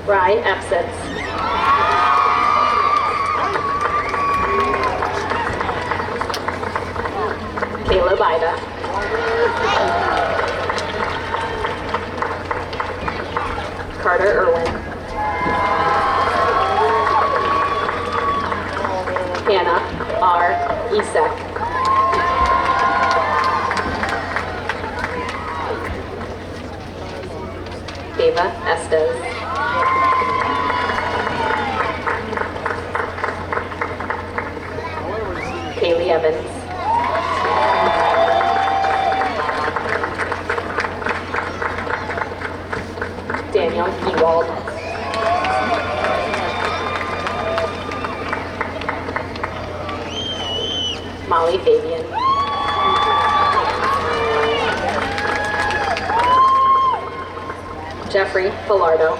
Rye Epsitz. Caleb Ida. Carter Irwin. Hannah R. Isek. Ava Estes. Kaylee Evans. Daniel Ewald. Molly Fabian. Jeffrey Filardo.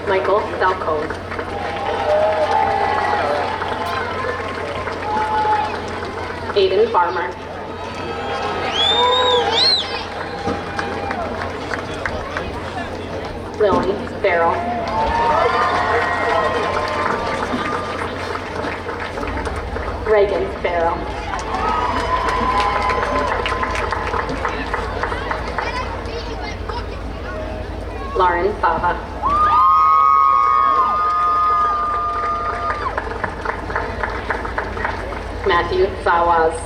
Michael Falcone. Aiden Farmer. Lily Farrell. Reagan Farrell. Lauren Fava. Matthew Fawaz.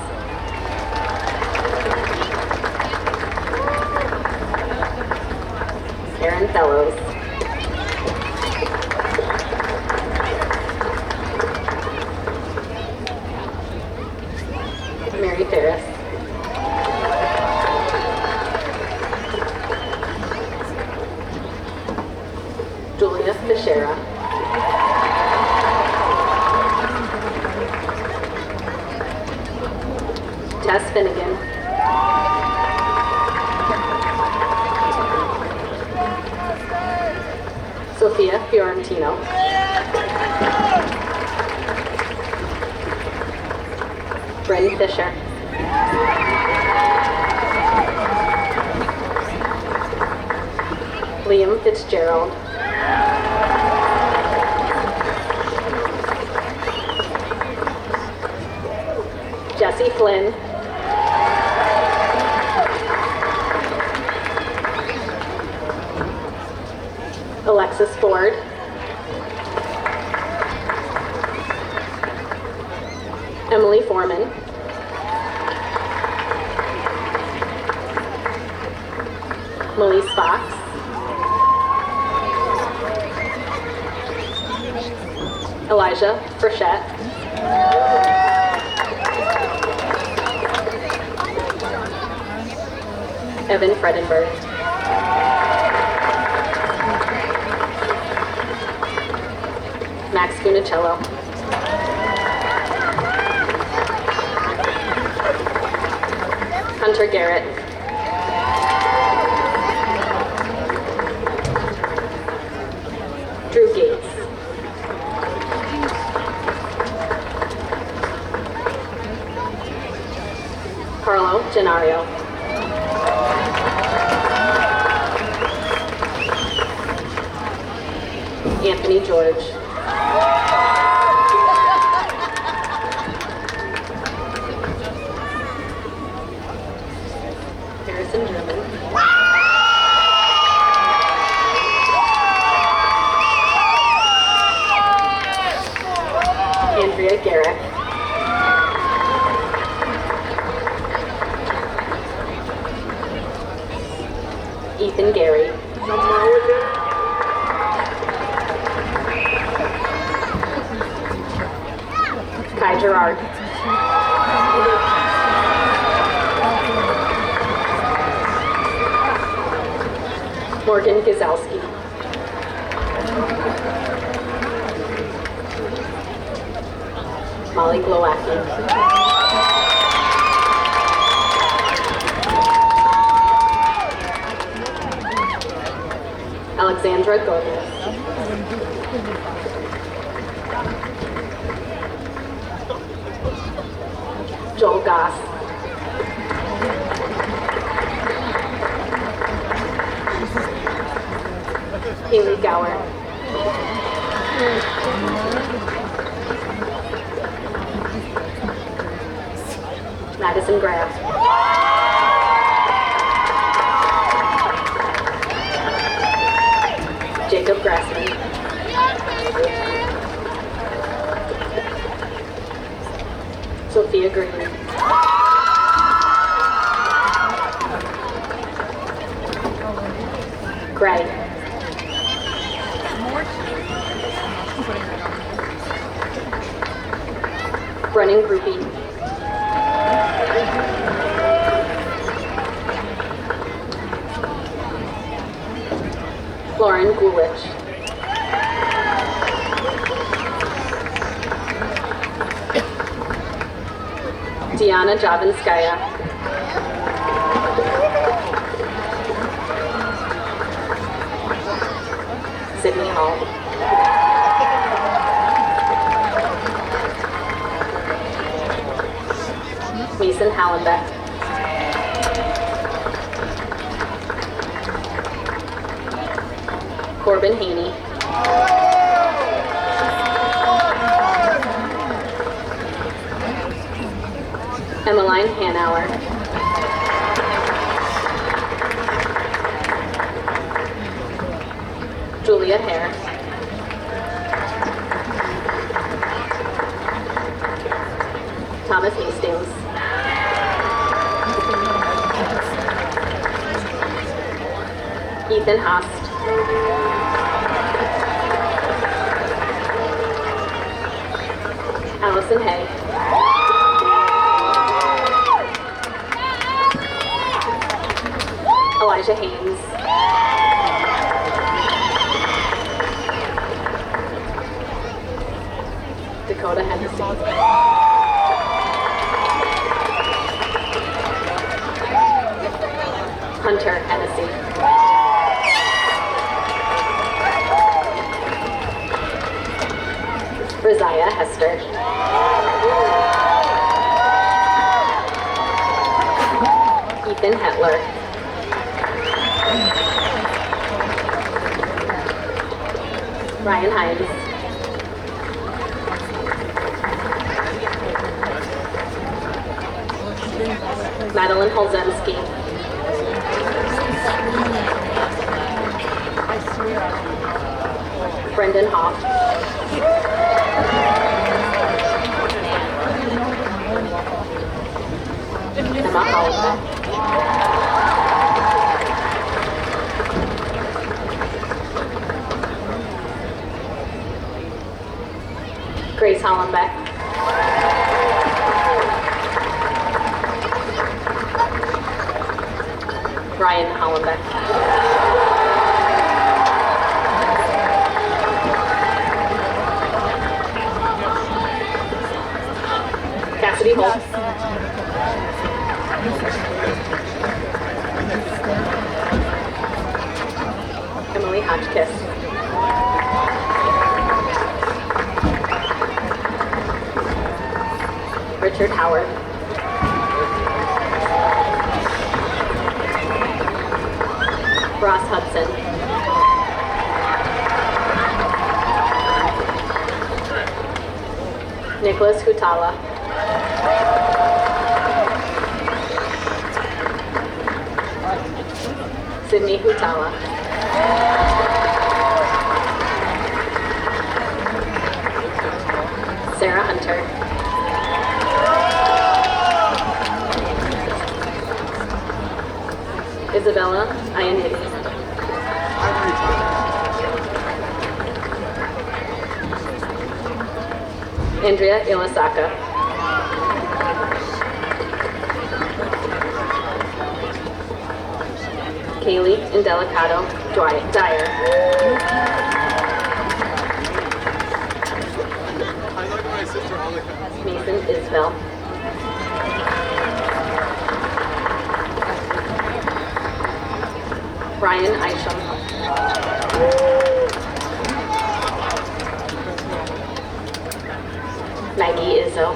Aaron Fellows. Mary Ferris. Julia Fischera. Tess Finnegan. Sophia Fiorentino. Bryn Fisher. Liam Fitzgerald. Jesse Flynn. Alexis Ford. Emily Foreman. Melise Fox. Elijah Frechette. Evan Fredenberg. Max Funicello. Hunter Garrett. Drew Gates. Carlo Gennario. Anthony George. Harrison German. Andrea Garrick. Ethan Gary. Kai Gerard. Morgan Gazowski. Molly Glowacki. Alexandra Gomez. Joel Goss. Haley Gower. Madison Graff. Jacob Grassman. Sophia Green. Greg. Brennan Groupie. Lauren Gulich. Diana Javinskaya. Sydney Hall. Mason Hallenbeck. Corbin Haney. Emmeline Hanauer. Julia Hare. Thomas Hastings. Ethan Haast. Allison Hay. Elijah Haynes. Dakota Hennessy. Hunter Hennessy. Rosiah Hester. Ethan Hetler. Ryan Hines. Madeline Holzemski. Brendan Hoff. Emma Hollenbeck. Grace Hollenbeck. Ryan Hollenbeck. Cassidy Holt. Emily Hotchkiss. Richard Howard. Ross Hudson. Nicholas Hutala. Sydney Hutala. Sarah Hunter. Isabella Iannitti. Andrea Ilasaka. Kaylee Indelicato Dyer. Mason Isbell. Brian Isham. Maggie Izzo.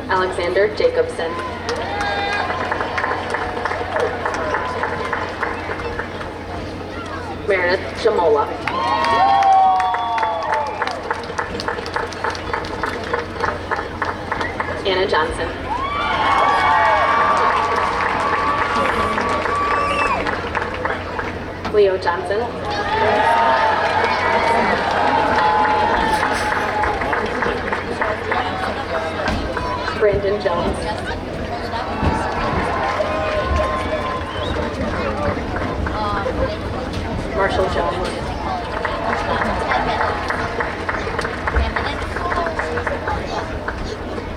Alexander Jacobson. Meredith Jamola. Anna Johnson. Leo Johnson. Brandon Jones. Marshall Jones.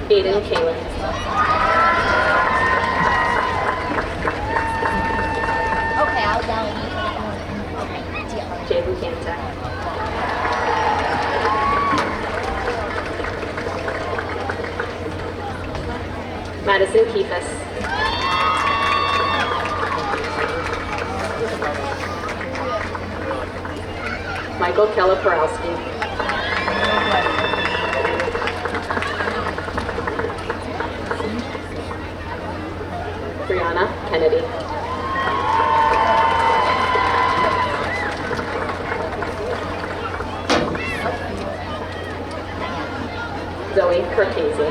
Aiden Kalin. Okay, I'll download it. Okay, deal. Jaden Kantek. Madison Keefus. Michael Keller-Porowski. Brianna Kennedy. Zoe Kerkasey.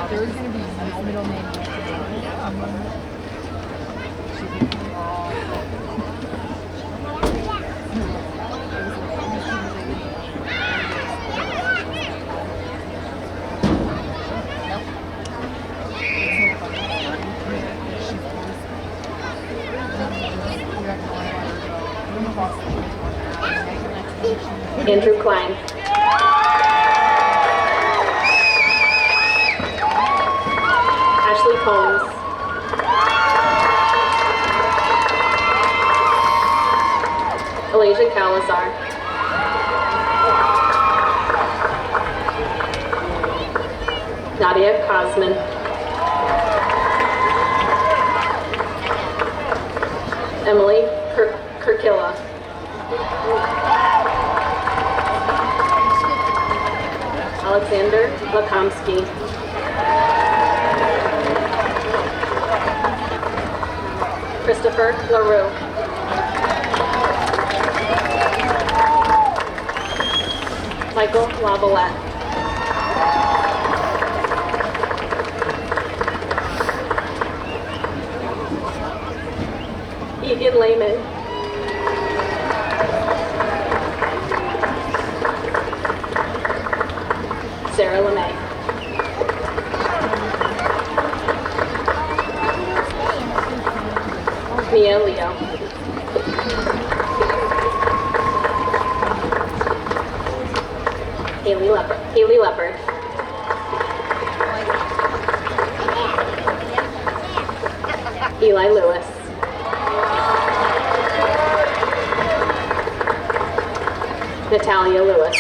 There's going to be no middle name. Andrew Klein. Ashley Combs. Elijah Calazar. Nadia Cosman. Emily Kirkilla. Alexander Lakomsky. Christopher LaRue. Michael Lavalette. Egan Lehman. Sarah LeMay. Mia Leo. Haley Leopard. Eli Lewis. Natalia Lewis.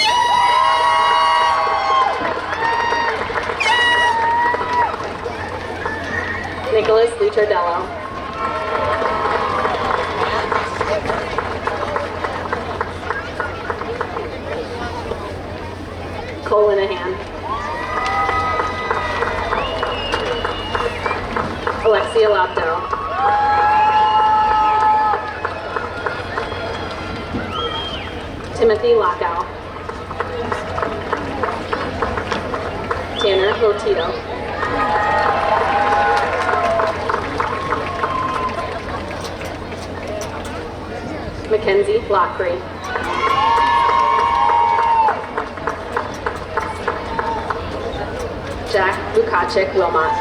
Nicholas Lichardello. Timothy Lockow. Tanner Lotito. Mackenzie Lockery. Jack Bukacek Wilmot.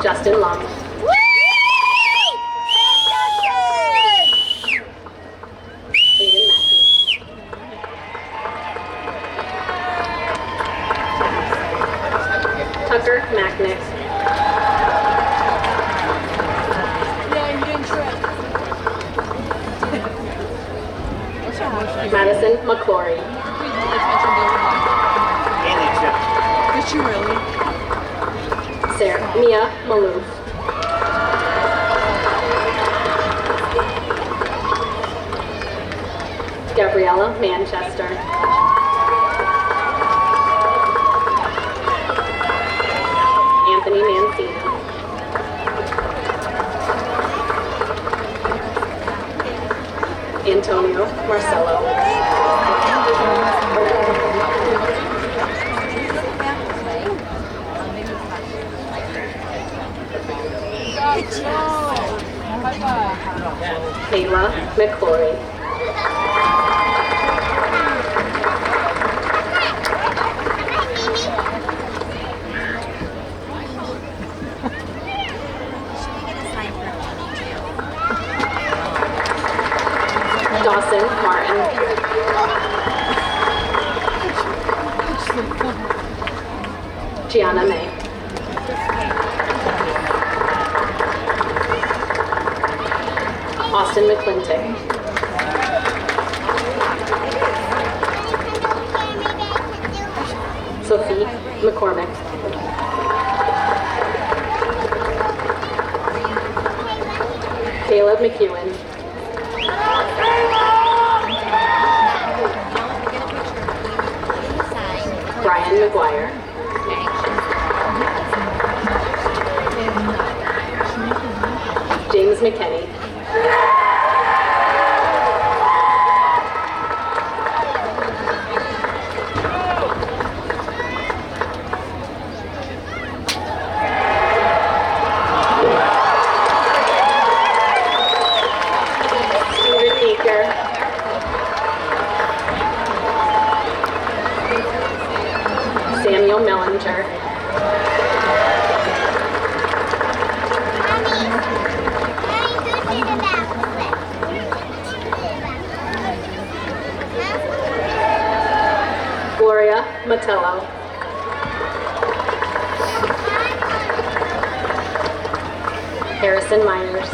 Justin Lum. Aiden Mackey. Tucker Macknick. Madison McClory. Did she really? Sarah Mia Malouf. Gabriella Manchester. Anthony Mancini. Antonio Marcello. Kayla McClory. Dawson Martin. Gianna May. Austin McClintock. Sophie McCormick. Caleb McEwen. Brian McGuire. James McKenney. Stephen Meeker. Samuel Mellinger. Gloria Matello. Harrison Myers.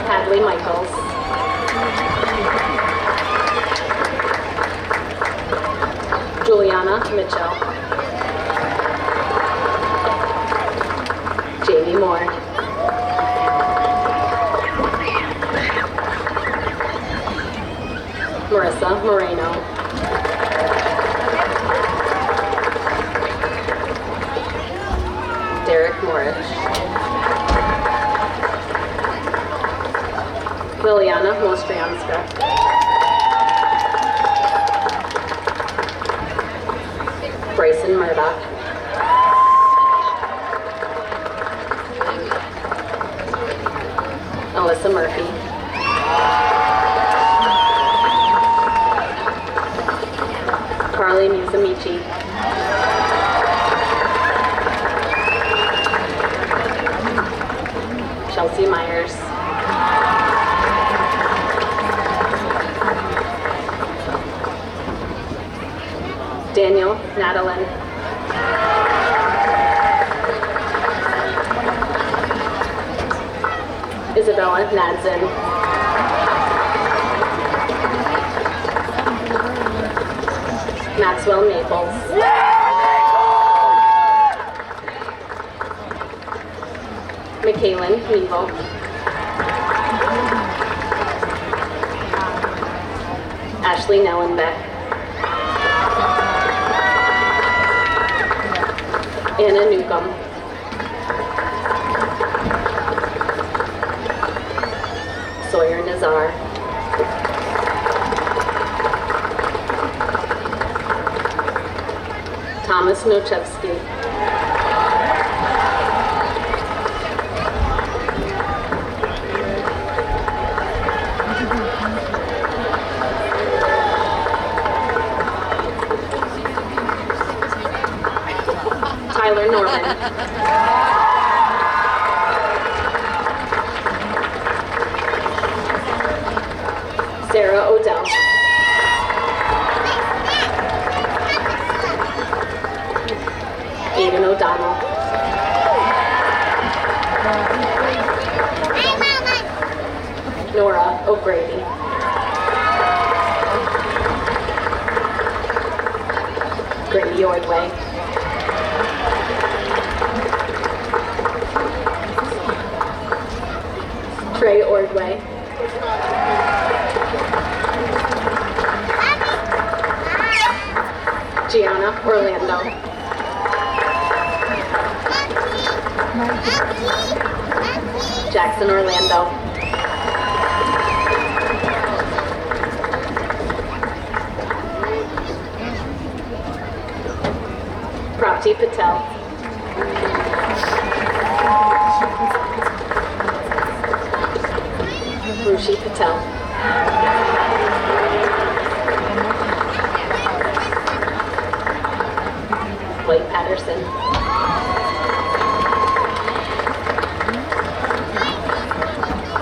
Hadley Michaels. Juliana Mitchell. Jamie Moore. Marissa Moreno. Derek Morris. Liliana Mostrianska. Bryson Murdoch. Alyssa Murphy. Carly Musamichi. Chelsea Myers. Daniel Nadalin. Isabella Nadzen. Maxwell Maples. Michaelin Nevo. Ashley Nellenbeck. Anna Newcomb. Thomas Nochevsky. Tyler Norman. Sarah Odell. Aiden O'Donnell. Nora O'Grady. Grady Ordway. Trey Ordway. Gianna Orlando. Jackson Orlando. Prapti Patel. Rushi Patel. Blake Patterson.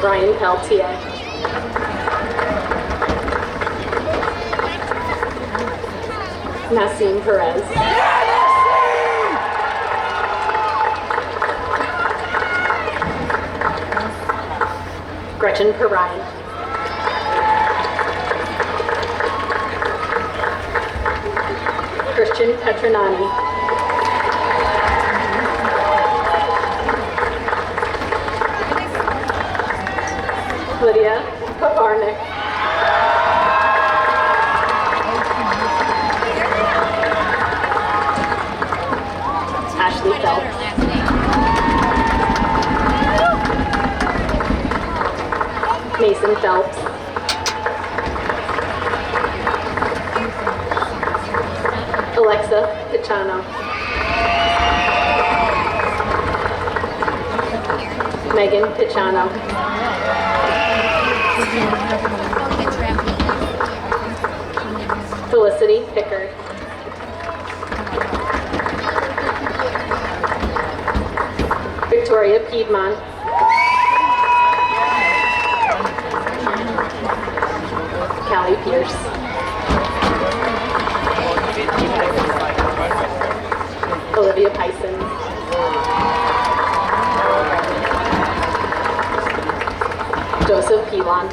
Brian Peltier. Nassim Perez. Gretchen Perrine. Christian Petronani. Lydia Pavarnik. Ashley Phelps. Mason Phelps. Alexa Pichano. Megan Pichano. Felicity Pickard. Victoria Piedmont. Callie Pierce. Olivia Pison. Joseph Pilon.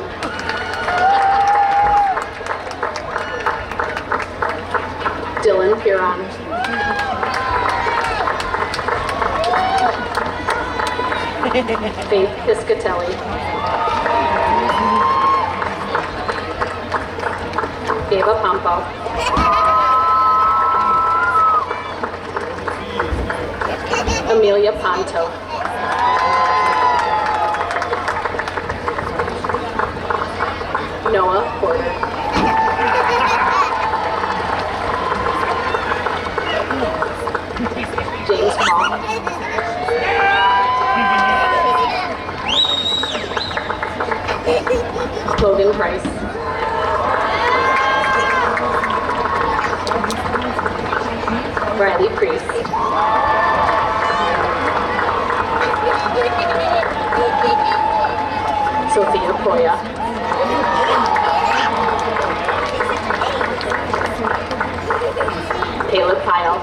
Dylan Piron. Faith Piscatelli. Eva Pompo. Amelia Ponto. Noah Porter. James Paul. Logan Price. Riley Priest. Sophia Poya. Taylor Pyle.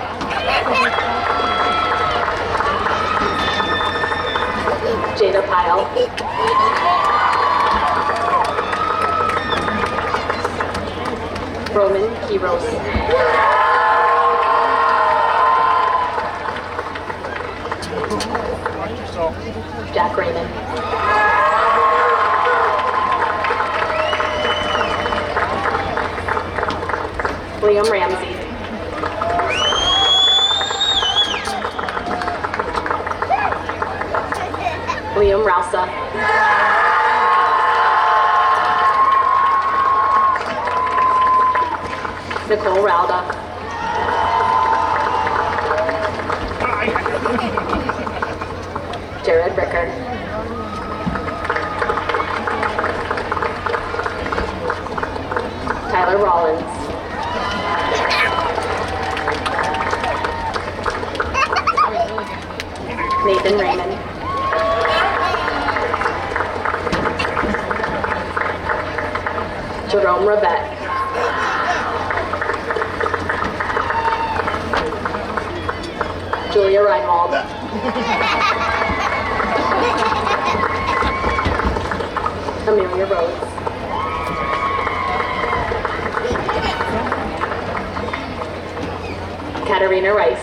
Jada Pyle. Roman Kiros. Jack Raymond. Liam Ramsey. Liam Rausa. Nicole Rauda. Glicker. Tyler Rollins. Nathan Raymond. Jerome Rabette. Julia Reinwald. Amelia Rhodes. Katarina Rice.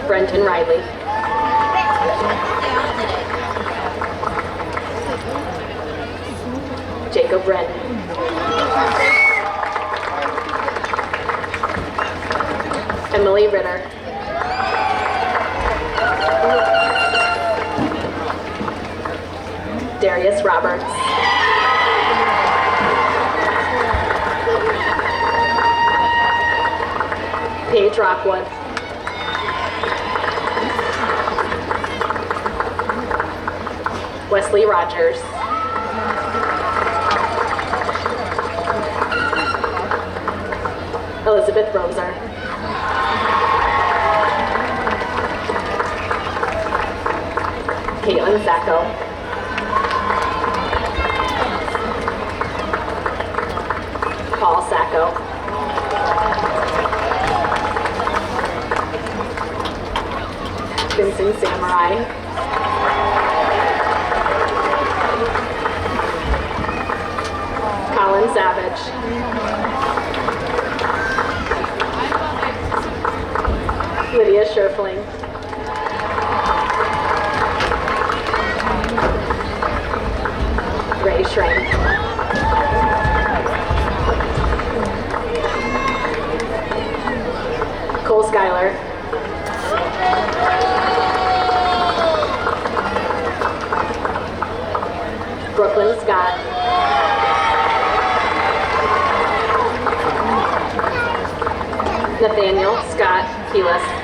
Brenton Riley. Jacob Wren. Emily Ritter. Darius Roberts. Paige Rockwood. Wesley Rogers. Elizabeth Roser. Caitlin Sacco. Paul Sacco. Vincent Samurai. Colin Savage. Lydia Scherfling. Ray Schrank. Cole Schuyler. Brooklyn Scott. Nathaniel Scott Keelis.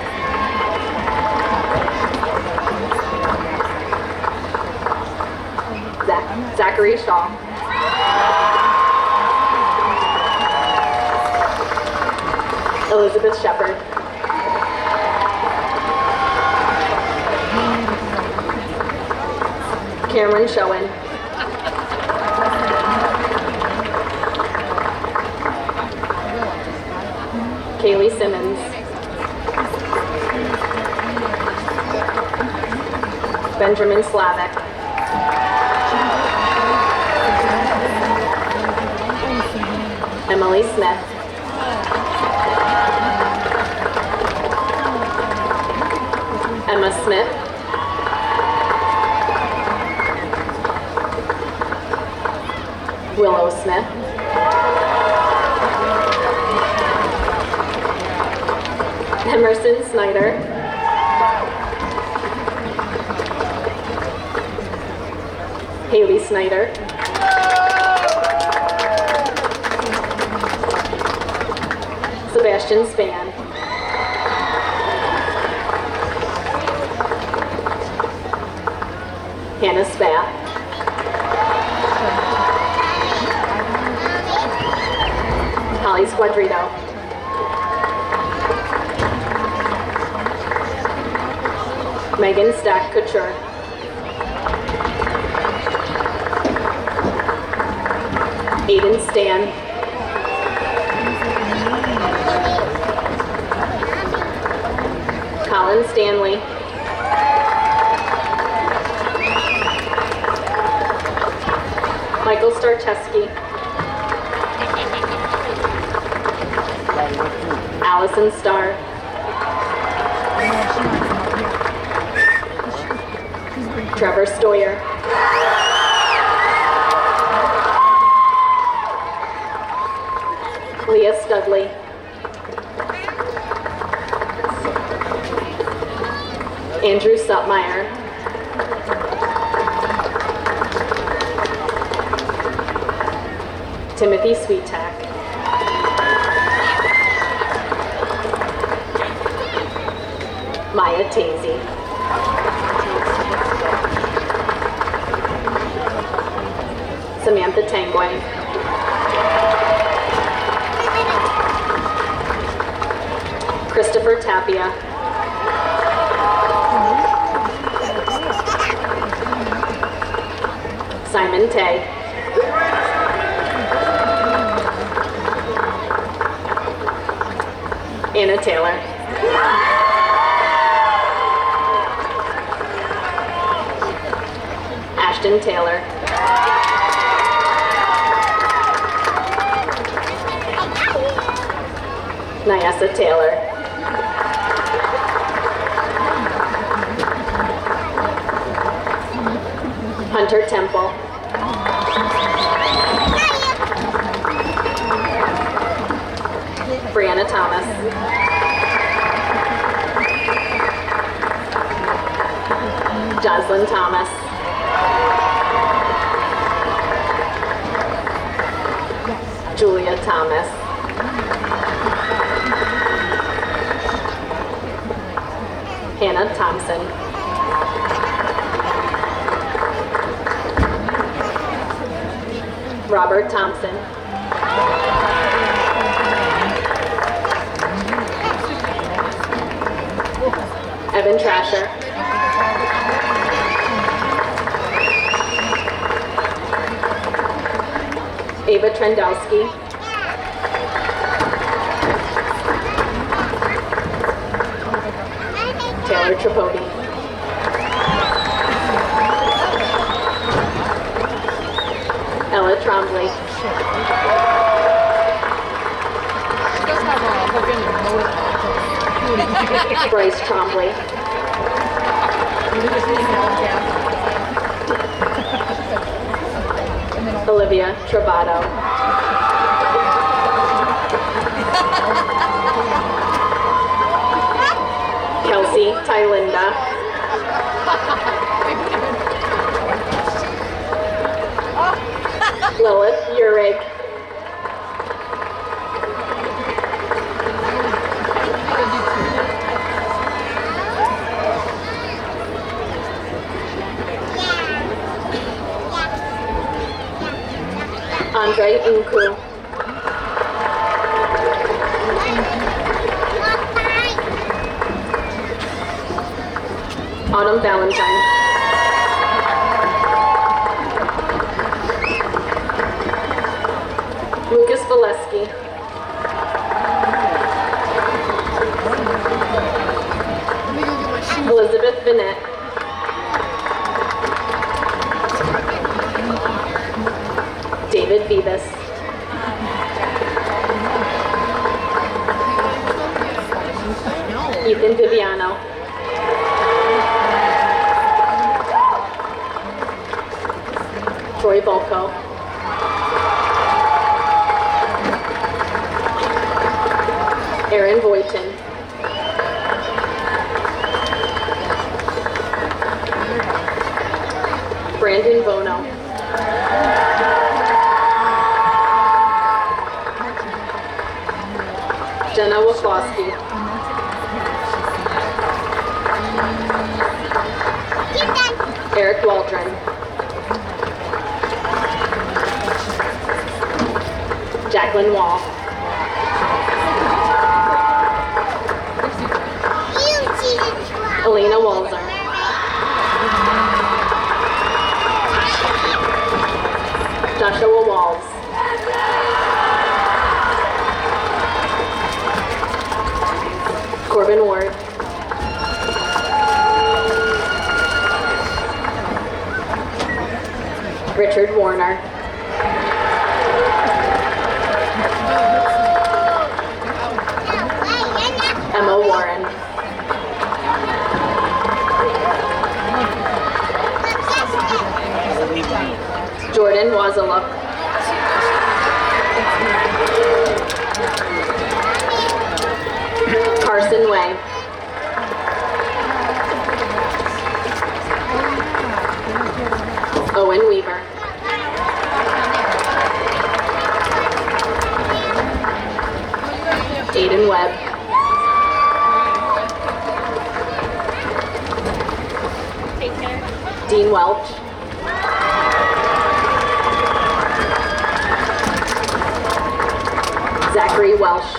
Zachary Shaw. Elizabeth Shepard. Cameron Schoen. Kaylee Simmons. Benjamin Slavic. Emily Smith. Emma Smith. Willow Smith. Emerson Snyder. Haley Snyder. Sebastian Span. Hannah Spath. Holly Squadrito. Megan Stack Couture. Aiden Stan. Colin Stanley. Michael Starcheski. Allison Starr. Trevor Stoyer. Leah Studley. Andrew Sutmeyer. Timothy Sweetak. Maya Tazy. Samantha Tangway. Christopher Tapia. Simon Tay. Anna Taylor. Ashton Taylor. Nyessa Taylor. Hunter Temple. Brianna Thomas. Jocelyn Thomas. Julia Thomas. Hannah Thompson. Robert Thompson. Evan Trasher. Ava Trendowski. Taylor Tripodi. Ella Trombley. Bryce Trombley. Olivia Travato. Kelsey Tylinda. Lilith Urig. Andre Nku. Autumn Valentine. Lucas Valesky. Elizabeth Vinette. David Vivas. Ethan Viviano. Troy Volko. Aaron Voitin. Brandon Bono. Jenna Waflosky. Eric Waldron. Jacqueline Wall. Elena Walzer. Joshua Walls. Corbin Ward. Richard Warner. Emma Warren. Jordan Wazaluk. Carson Way. Owen Weaver. Aiden Webb. Dean Welch, Zachary Welsh,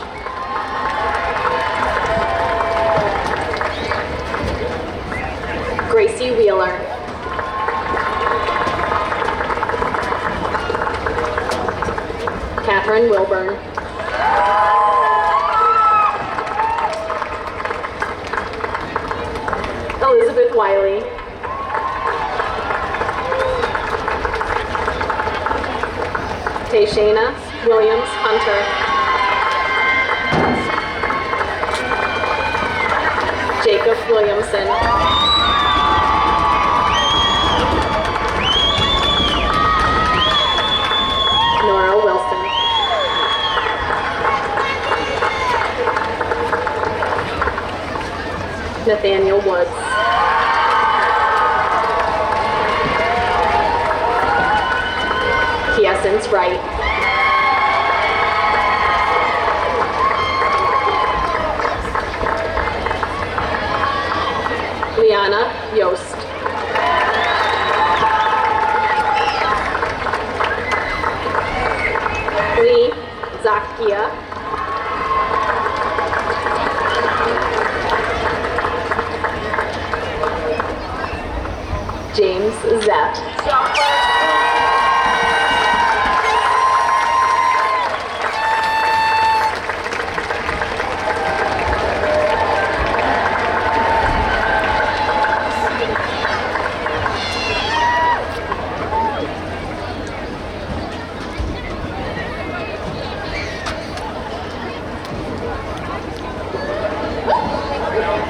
Gracie Wheeler, Catherine Wilburn, Elizabeth Wiley, Tayshana Williams Hunter, Jacob Williamson, Nora Wilson, Nathaniel Woods, Essence Wright, Liana Yost, Lee Zakia, James Zepp,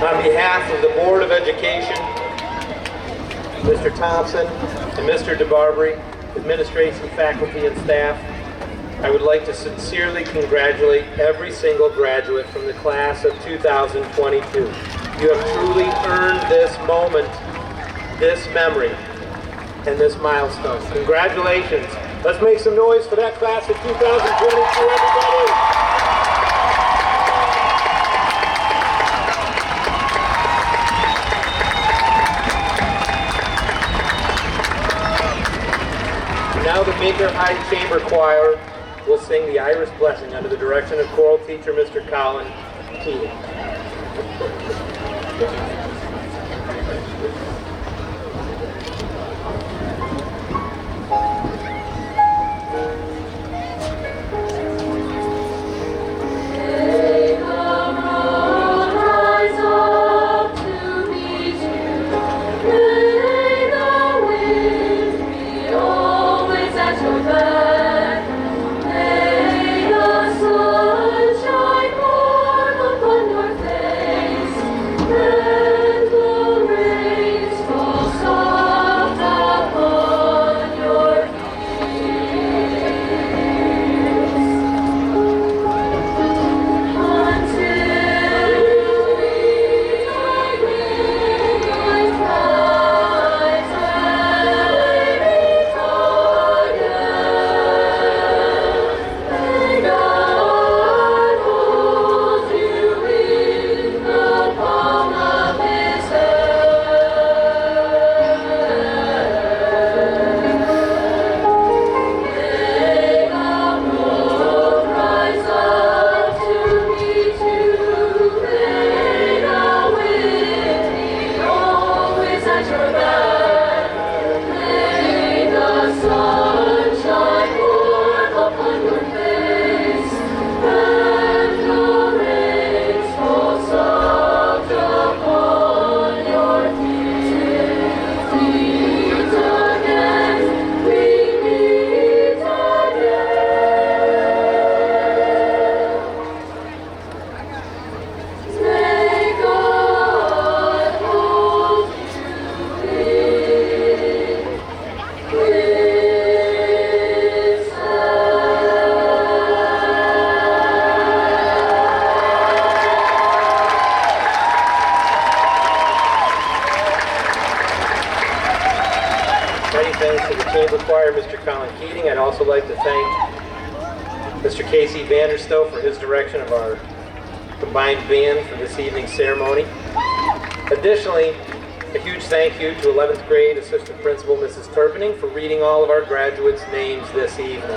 On behalf of the Board of Education, Mr. Thompson and Mr. DeBarbary, administration, faculty, and staff, I would like to sincerely congratulate every single graduate from the class of 2022. You have truly earned this moment, this memory, and this milestone. Congratulations. Let's make some noise for that class of 2022, everybody. Now the Baker High Chamber Choir will sing the Irish Blessing under the direction of choral teacher Mr. Colin Keating. Mr. Colin Keating. I'd also like to thank Mr. Casey Vanderstow for his direction of our combined band for this evening's ceremony. Additionally, A huge thank you to 11th grade Assistant Principal Mrs. Turpening for reading all of our graduates' names this evening.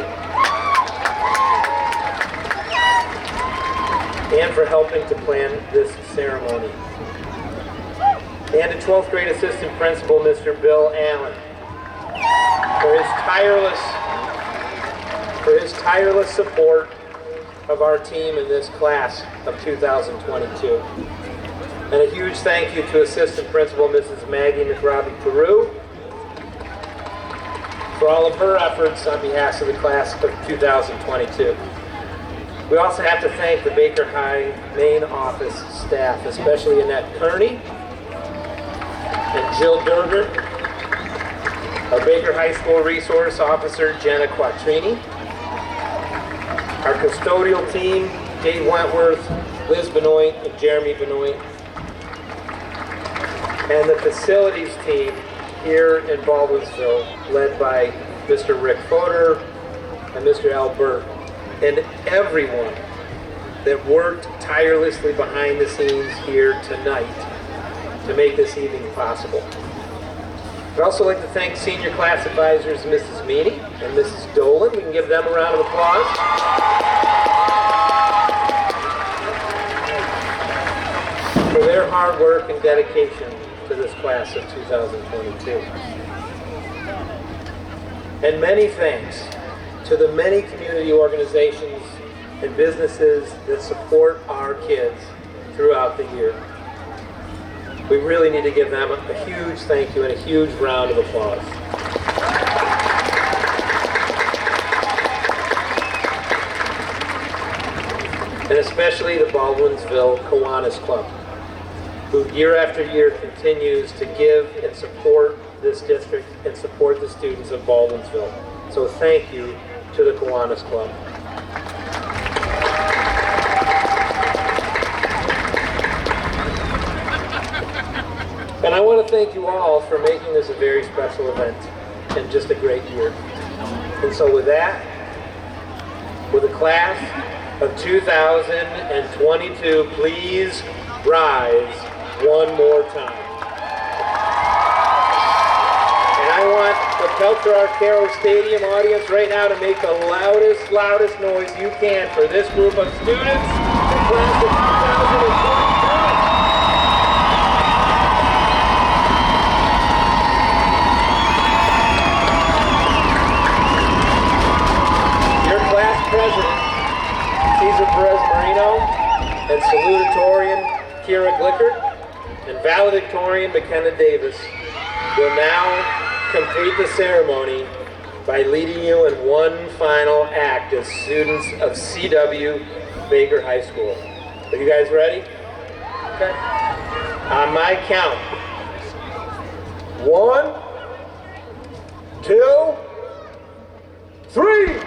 And for helping to plan this ceremony. And to 12th grade Assistant Principal Mr. Bill Allen for his tireless support of our team in this class of 2022. And a huge thank you to Assistant Principal Mrs. Maggie McRobbie-Peru for all of her efforts on behalf of the class of 2022. We also have to thank the Baker High main office staff, especially Annette Kearney and Jill Durger, our Baker High School Resource Officer, Jenna Quattrini, our custodial team, Dave Wentworth, Liz Benoit, and Jeremy Benoit, and the facilities team here in Baldwinsville, led by Mr. Rick Fodor and Mr. Albert, and everyone that worked tirelessly behind the scenes here tonight to make this evening possible. I'd also like to thank senior class advisors Mrs. Meany and Mrs. Dolan. We can give them a round of applause. For their hard work and dedication to this class of 2022. And many thanks to the many community organizations and businesses that support our kids throughout the year. We really need to give them a huge thank you and a huge round of applause. And especially the Baldwinsville Kiwanis Club, who year after year continues to give and support this district and support the students of Baldwinsville. So thank you to the Kiwanis Club. And I want to thank you all for making this a very special event and just a great year. And so with that, with the class of 2022, please rise one more time. And I want the Peltzer Arcaro Stadium audience right now to make the loudest noise you can for this group of students, the class of 2022. President Cesar Perez Marino and salutatorian Kira Glicker and valedictorian McKenna Davis will now complete the ceremony by leading you in one final act as students of CW Baker High School. Are you guys ready? Okay. On my count. 1, 2, 3.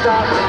stop.